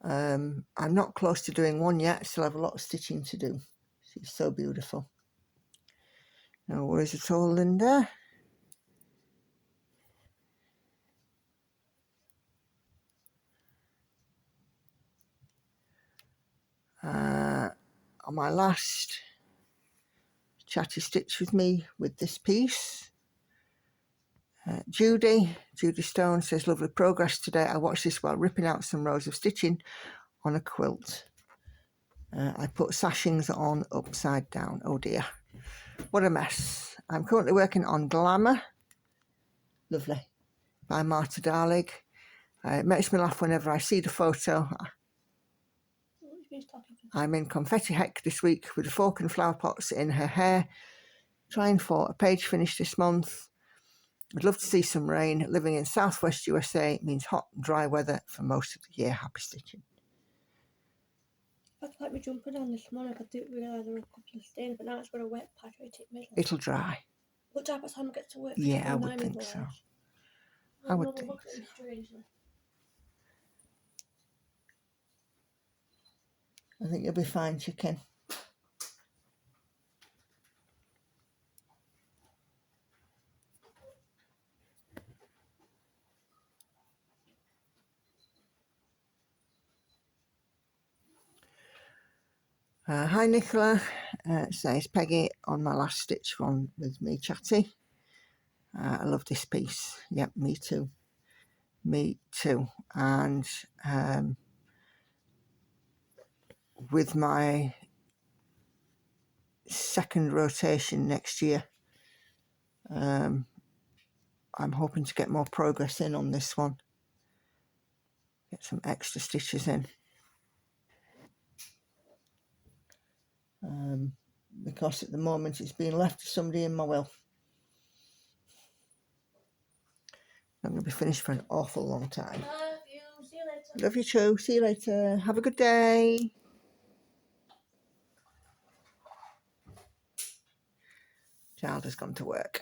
I'm not close to doing one yet, still have a lot of stitching to do. She's so beautiful. No worries at all, Linda. On my last chatty stitch with me with this piece, Judy Stone says, lovely progress today. I watched this while ripping out some rows of stitching on a quilt. I put sashings on upside down. Oh dear, what a mess. I'm currently working on Glamour, lovely, by Marta Darlig. It makes me laugh whenever I see the photo. I'm in Confetti Heck this week with a fork and flower pots in her hair, trying for a page finish this month. I'd love to see some rain. Living in southwest USA means hot and dry weather for most of the year. Happy stitching. I put my jumper on this morning. I didn't realise there were a couple of stains, but now it's got a wet patch right in the middle. It'll dry. What time by the time I get to work? Yeah, I would think so. I would think look at me strangely. I think you'll be fine, chicken. Hi Nicola, says Peggy, on my last stitch one with me chatty. I love this piece. Yep, me too. Me too. And with my second rotation next year, I'm hoping to get more progress in on this one. Get some extra stitches in. Because at the moment it's being left to somebody in my will. I'm going to be finished for an awful long time. Love you. See you later. Love you too. See you later. Have a good day. Child has gone to work.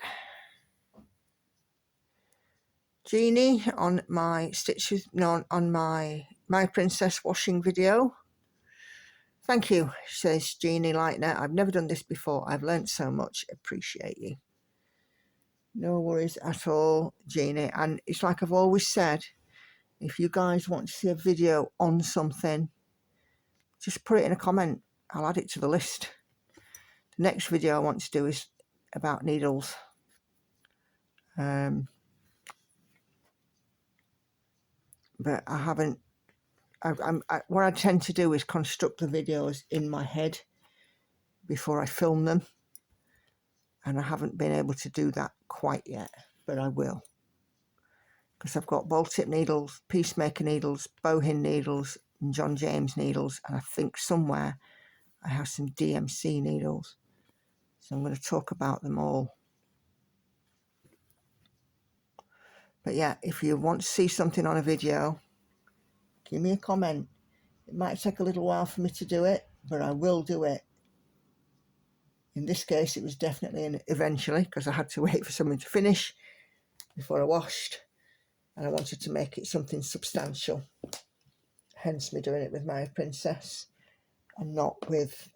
Jeannie on my stitches, no, on my Princess washing video. Thank you, says Jeannie Lightner. I've never done this before. I've learnt so much. Appreciate you. No worries at all, Jeannie. And it's like I've always said, if you guys want to see a video on something, just put it in a comment. I'll add it to the list. The next video I want to do is about needles. But I haven't. What I tend to do is construct the videos in my head before I film them, and I haven't been able to do that quite yet, but I will, because I've got ball tip needles, peacemaker needles, bowhin needles, and John James needles, and I think somewhere I have some DMC needles, so I'm going to talk about them all. But yeah, if you want to see something on a video, give me a comment. It might take a little while for me to do it, but I will do it. In this case, it was definitely an eventually, because I had to wait for someone to finish before I washed, and I wanted to make it something substantial. Hence me doing it with my Princess and not with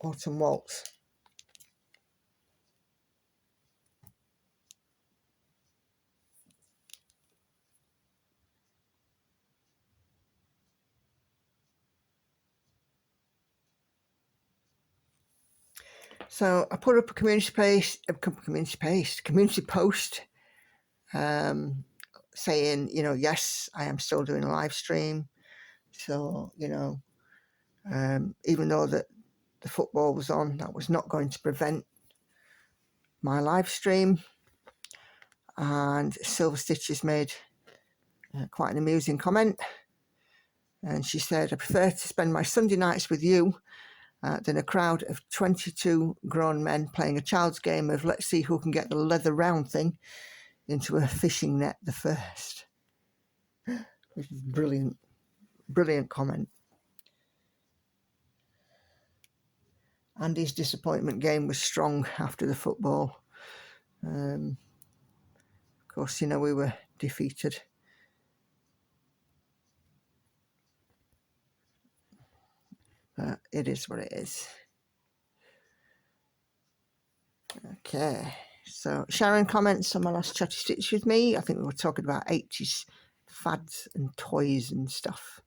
Autumn Waltz. So I put up a community post saying, you know, yes, I am still doing a live stream. So, you know, even though that the football was on, that was not going to prevent my live stream. And Silver Stitches made quite an amusing comment. And she said, I prefer to spend my Sunday nights with you than a crowd of 22 grown men playing a child's game of let's see who can get the leather round thing into a fishing net the first. Which is brilliant, brilliant comment. Andy's disappointment game was strong after the football. Of course, you know, we were defeated. But it is what it is. Okay, so Sharon comments on my last chatty stitch with me. I think we were talking about 80s fads and toys and stuff.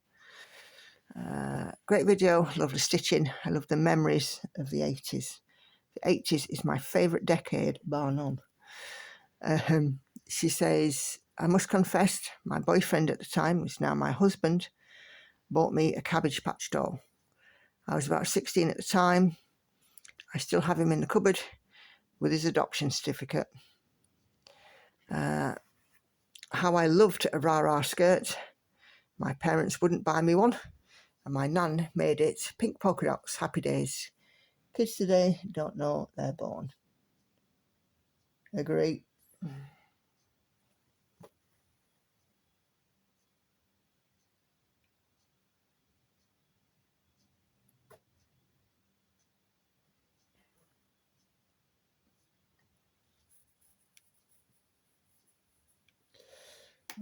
Great video, lovely stitching. I love the memories of the 80s. The 80s is my favourite decade, bar none. She says, I must confess, my boyfriend at the time, who's now my husband, bought me a Cabbage Patch doll. I was about 16 at the time. I still have him in the cupboard with his adoption certificate. How I loved a rah-rah skirt. My parents wouldn't buy me one, and my nan made it pink polka dots. Happy days. Kids today don't know they're born. Agree.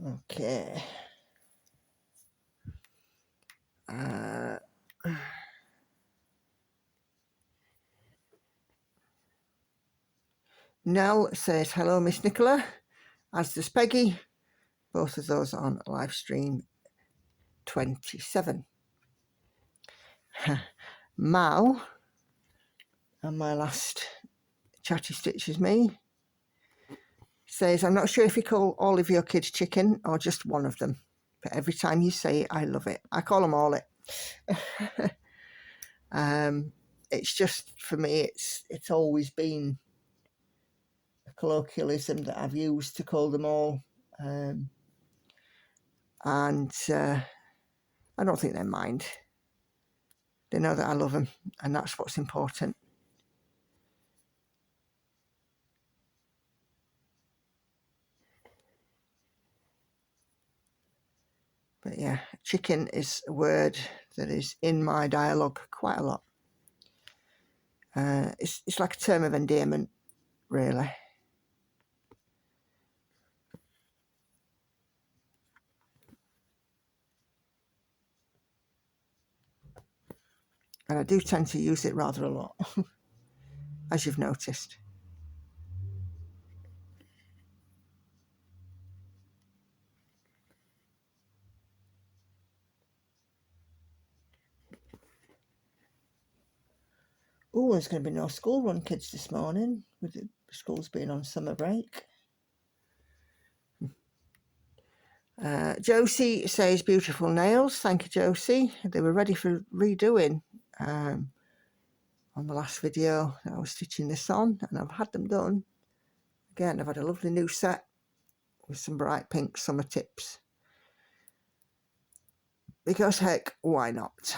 Okay. Nell says, hello, Miss Nicola, as does Peggy. Both of those on live stream 27. Mal, and my last chatty stitch is me, says, I'm not sure if you call all of your kids chicken or just one of them, but every time you say it, I love it. I call them all it. It's just, for me, it's always been a colloquialism that I've used to call them all. And I don't think they mind. They know that I love them, and that's what's important. But yeah, chicken is a word that is in my dialogue quite a lot. It's like a term of endearment, really. And I do tend to use it rather a lot, as you've noticed. Oh, there's going to be no school run kids this morning, with the schools being on summer break. Josie says, beautiful nails. Thank you, Josie. They were ready for redoing on the last video that I was stitching this on, and I've had them done. Again, I've had a lovely new set with some bright pink summer tips. Because heck, why not?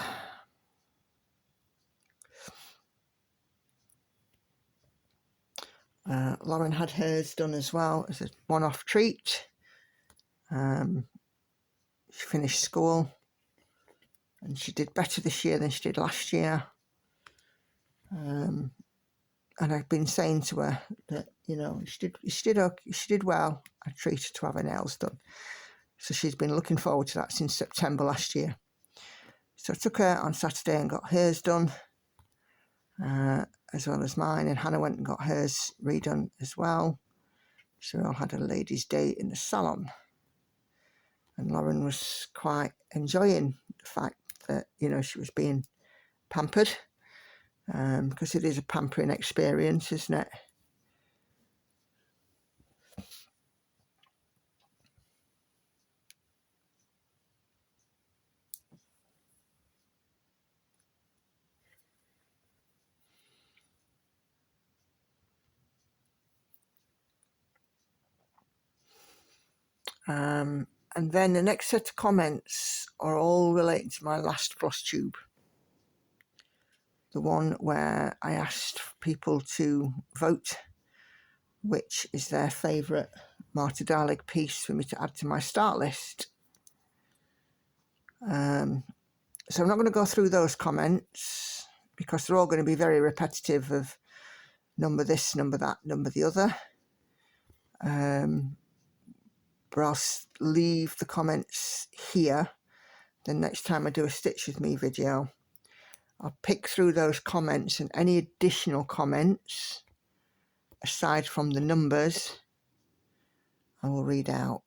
Lauren had hers done as well as a one-off treat. She finished school and she did better this year than she did last year. And I've been saying to her that, you know, she did well. I treated her to have her nails done. So she's been looking forward to that since September last year. So I took her on Saturday and got hers done, as well as mine. And Hannah went and got hers redone as well. So we all had a ladies' day in the salon. And Lauren was quite enjoying the fact that, you know, she was being pampered, because it is a pampering experience, isn't it? And then the next set of comments are all relating to my last floss tube. The one where I asked people to vote which is their favourite Marta Dalig piece for me to add to my start list. So I'm not going to go through those comments because they're all going to be very repetitive of number this, number that, number the other. But I'll leave the comments here. The next time I do a Stitch With Me video, I'll pick through those comments, and any additional comments, aside from the numbers, I will read out.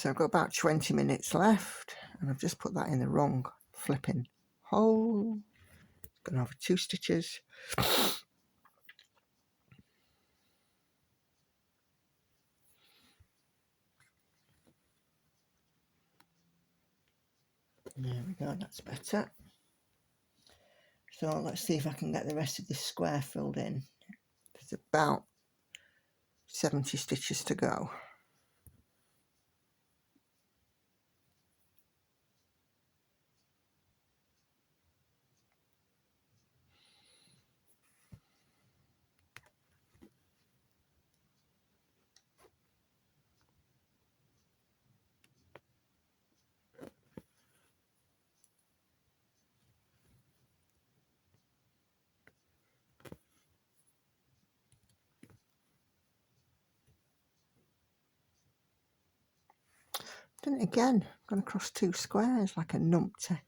So I've got about 20 minutes left, and I've just put that in the wrong flipping hole. Going over 2 stitches. There we go, that's better. So let's see if I can get the rest of this square filled in. There's about 70 stitches to go. Done it again, gone across 2 squares like a numpty.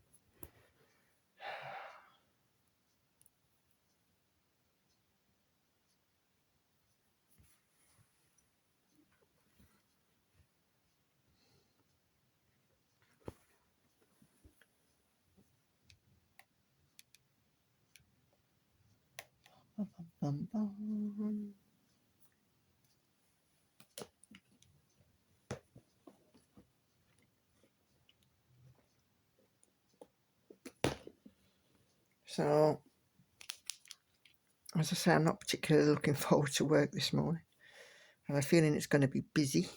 Bum, bum. So, as I say, I'm not particularly looking forward to work this morning. I have a feeling it's going to be busy.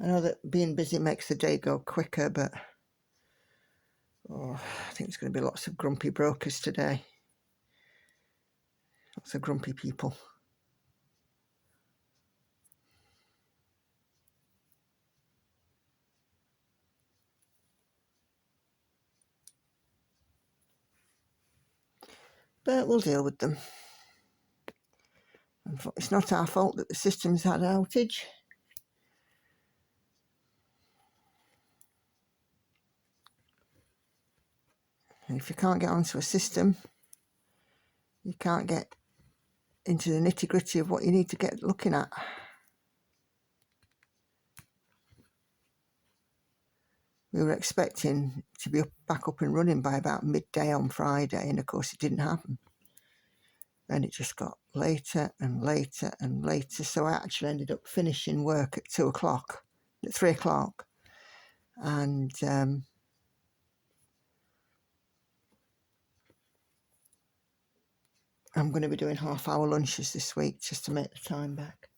I know that being busy makes the day go quicker, but I think there's going to be lots of grumpy brokers today. Lots of grumpy people. But we'll deal with them. It's not our fault that the system's had an outage. And if you can't get onto a system, you can't get into the nitty-gritty of what you need to get looking at. We were expecting to be back up and running by about midday on Friday, and of course it didn't happen. And it just got later and later and later, so I actually ended up finishing work at 2 o'clock, at 3 o'clock, and I'm going to be doing half-hour lunches this week just to make the time back,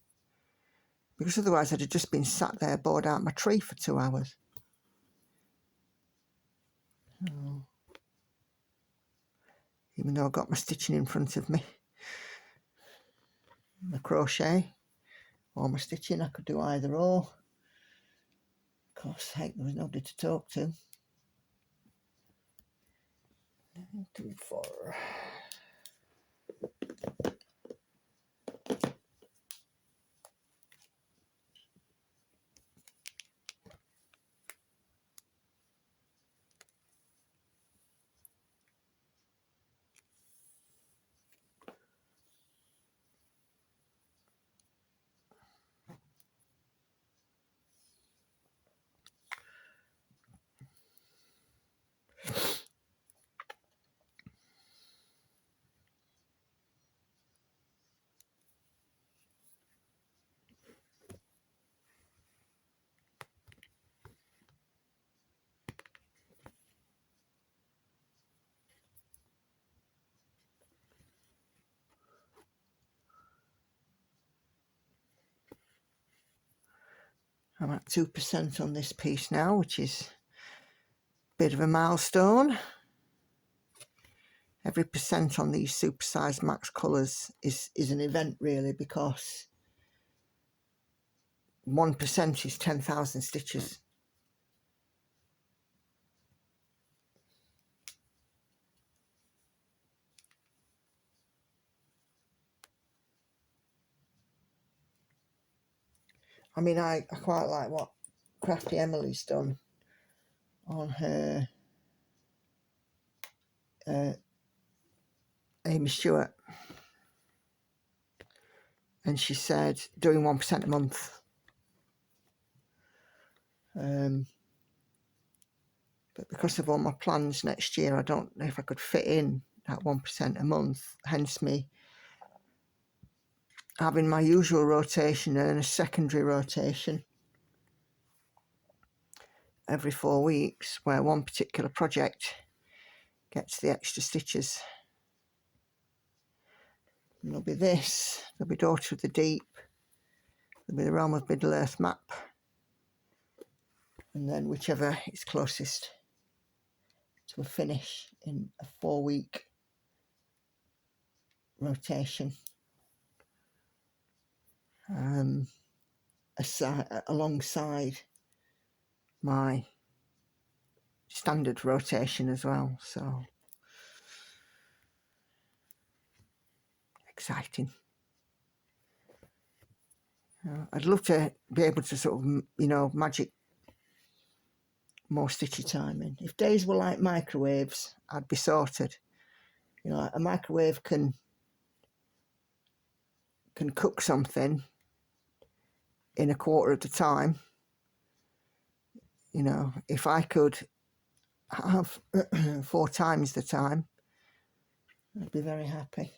because otherwise I'd have just been sat there bored out my tree for 2 hours. Oh. Even though I've got my stitching in front of me, my crochet or my stitching, I could do either or. Of course, heck, there was nobody to talk to. 1, 2, 4. I'm at 2% on this piece now, which is a bit of a milestone. Every percent on these supersized max colours is an event, really, because 1% is 10,000 stitches. I mean, I quite like what Crafty Emily's done on her Amy Stewart. And she said doing 1% a month. But because of all my plans next year, I don't know if I could fit in that 1% a month, hence me having my usual rotation and a secondary rotation every 4 weeks, where one particular project gets the extra stitches. And there'll be this, there'll be Daughter of the Deep, there'll be the Realm of Middle Earth map, and then whichever is closest to a finish in a 4-week rotation. Alongside my standard rotation as well, so exciting. I'd love to be able to sort of, you know, magic more stitchy time in. If days were like microwaves, I'd be sorted. You know, a microwave can cook something in a quarter of the time. You know, if I could have 4 times the time, I'd be very happy.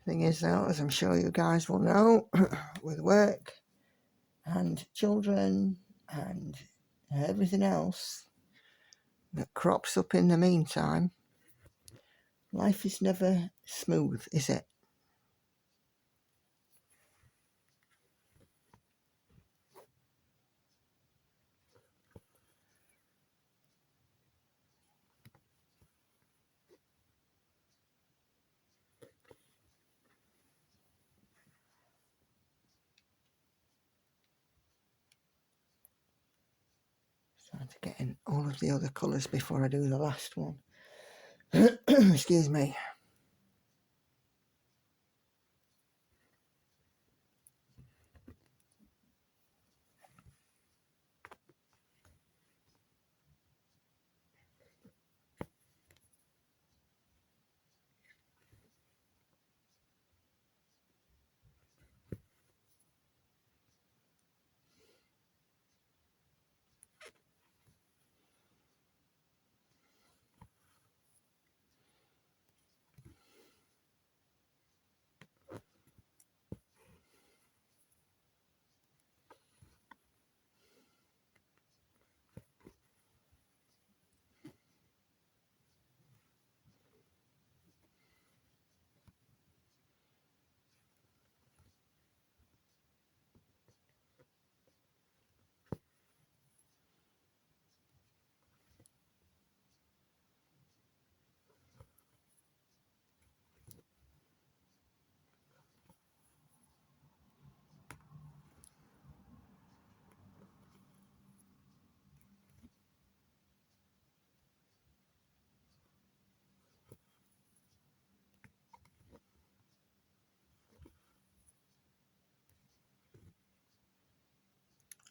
Thing is, though, as I'm sure you guys will know, with work and children and everything else that crops up in the meantime, life is never smooth, is it? Trying to get in all of the other colours before I do the last one. Excuse me.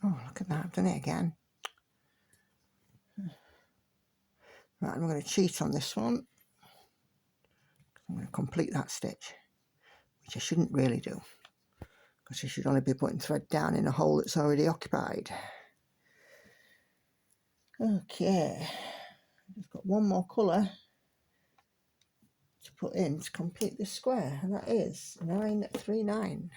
Oh, look at that, I've done it again. Right, I'm going to cheat on this one. I'm going to complete that stitch, which I shouldn't really do, because I should only be putting thread down in a hole that's already occupied. Okay, I've got one more colour to put in to complete this square, and that is 939.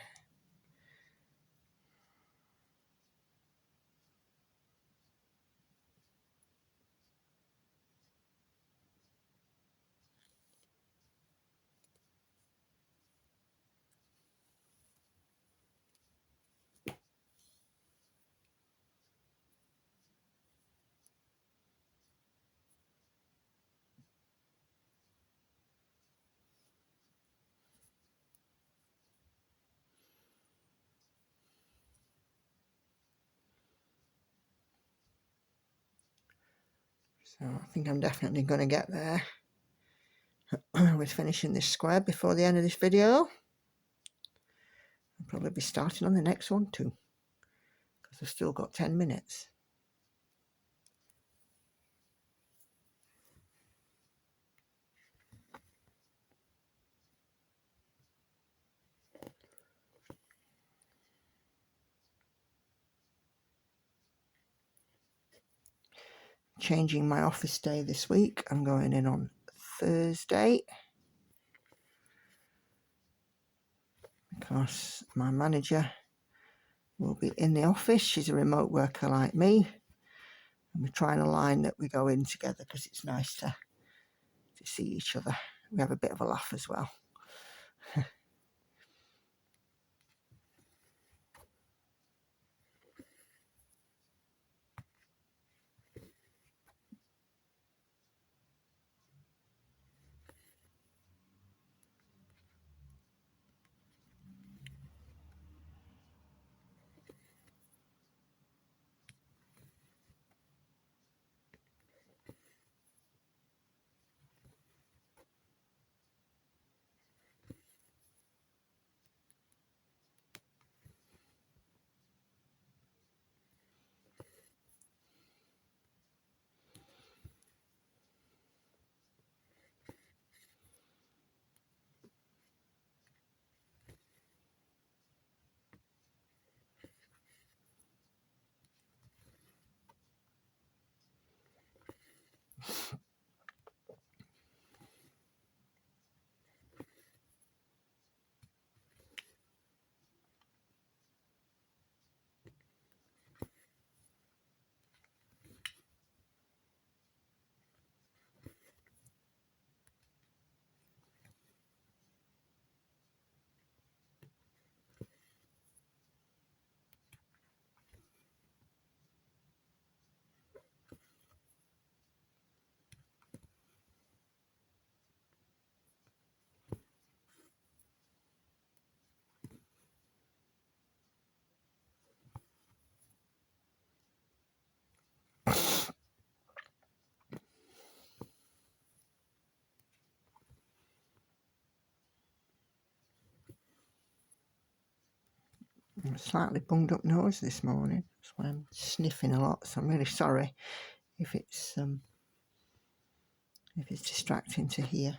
So I think I'm definitely going to get there with finishing this square before the end of this video. I'll probably be starting on the next one too, because I've still got 10 minutes. Changing my office day this week. I'm going in on Thursday because my manager will be in the office. She's a remote worker like me, and we try and align that we go in together because it's nice to see each other. We have a bit of a laugh as well. I'm slightly bunged up nose this morning. That's why I'm sniffing a lot. So I'm really sorry if it's distracting to hear.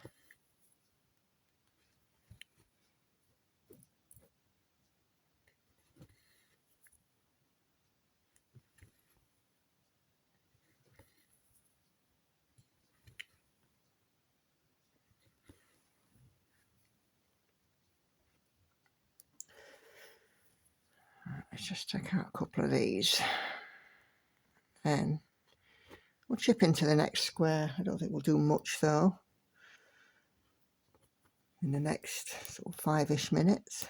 Let's just take out a couple of these, and we'll chip into the next square. I don't think we'll do much though in the next sort of 5-ish minutes.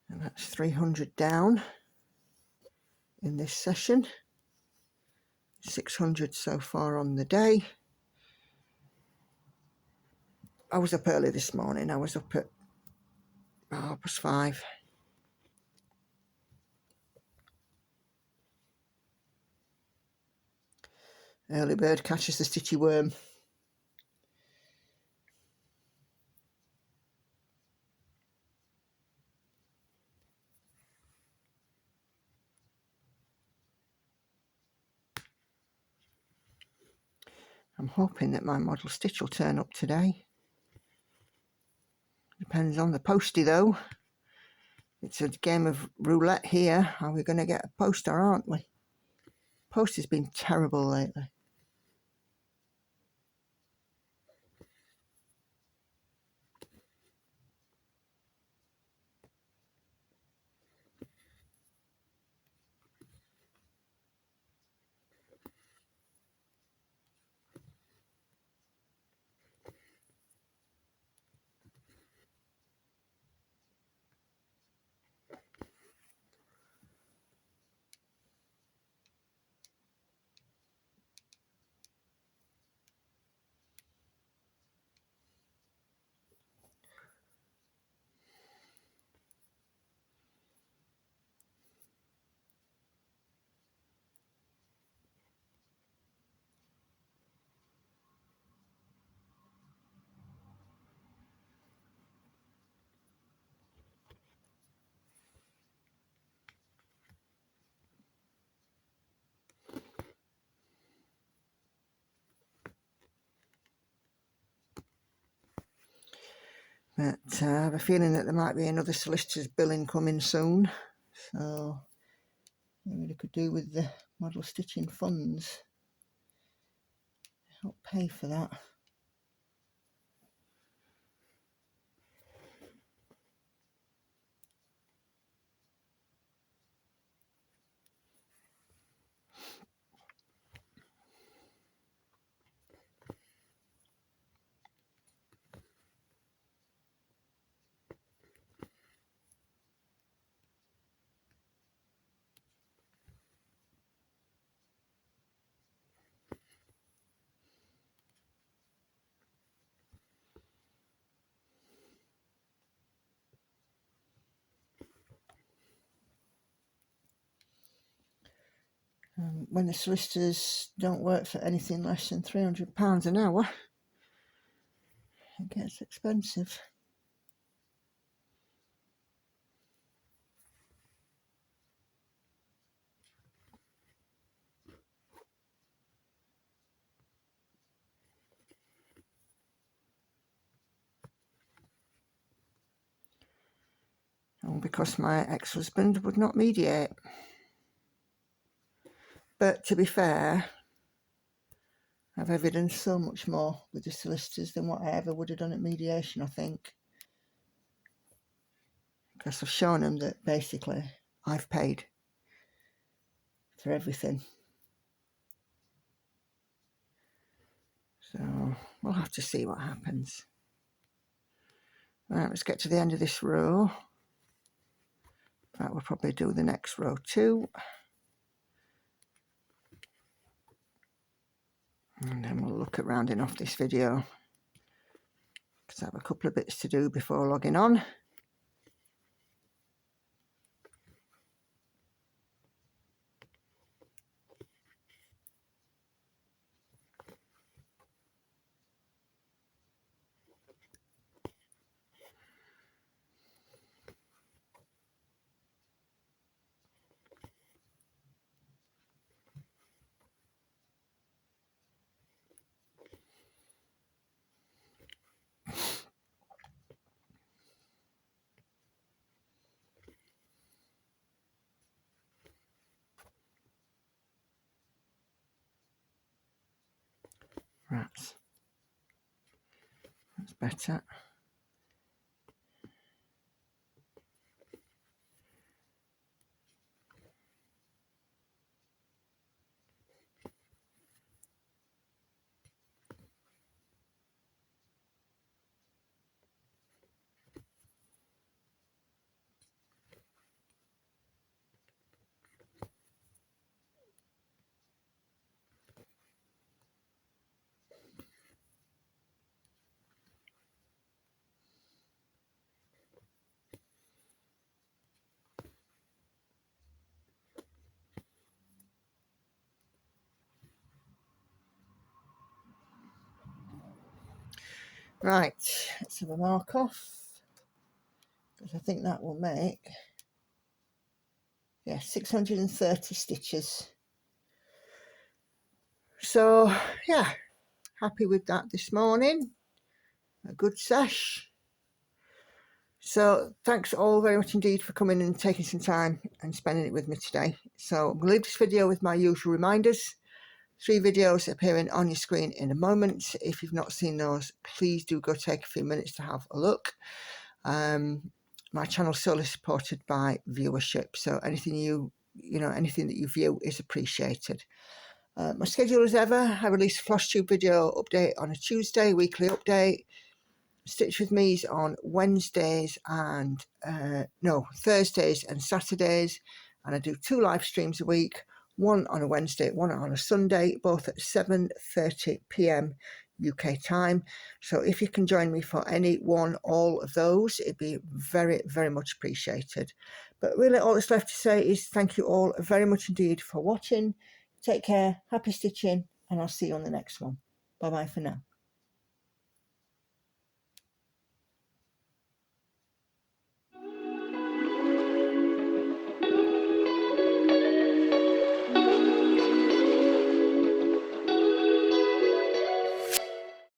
And that's 300 down in this session. 600 so far on the day. I was up early this morning. I was up at 5:30. Early bird catches the stitchy worm. I'm hoping that my model stitch will turn up today. Depends on the postie though. It's a game of roulette here. Are we going to get a poster, aren't we? Postie's been terrible lately. But I have a feeling that there might be another solicitor's billing coming soon, so maybe they could do with the model stitching funds, help pay for that. When the solicitors don't work for anything less than £300 an hour, it gets expensive. All because my ex-husband would not mediate. But to be fair, I've evidenced so much more with the solicitors than what I ever would have done at mediation, I think. Because I've shown them that basically I've paid for everything. So we'll have to see what happens. Right, let's get to the end of this row. Right, we'll probably do the next row too. And then we'll look at rounding off this video, because I have a couple of bits to do before logging on. Right, that's better. Right, let's have a mark off, because I think that will make, yeah, 630 stitches. So yeah, happy with that this morning. A good sesh. So thanks all very much indeed for coming and taking some time and spending it with me today. So I'm going to leave this video with my usual reminders. 3 videos appearing on your screen in a moment. If you've not seen those, please do go take a few minutes to have a look. My channel is solely supported by viewership, so anything anything that you view is appreciated. My schedule as ever, I release a floss tube video update on a Tuesday, weekly update. Stitch with me is on Wednesdays and Thursdays and Saturdays, and I do 2 live streams a week, one on a Wednesday, one on a Sunday, both at 7:30 p.m. UK time. So if you can join me for any one, all of those, it'd be very, very much appreciated. But really all that's left to say is thank you all very much indeed for watching. Take care, happy stitching, and I'll see you on the next one. Bye bye for now.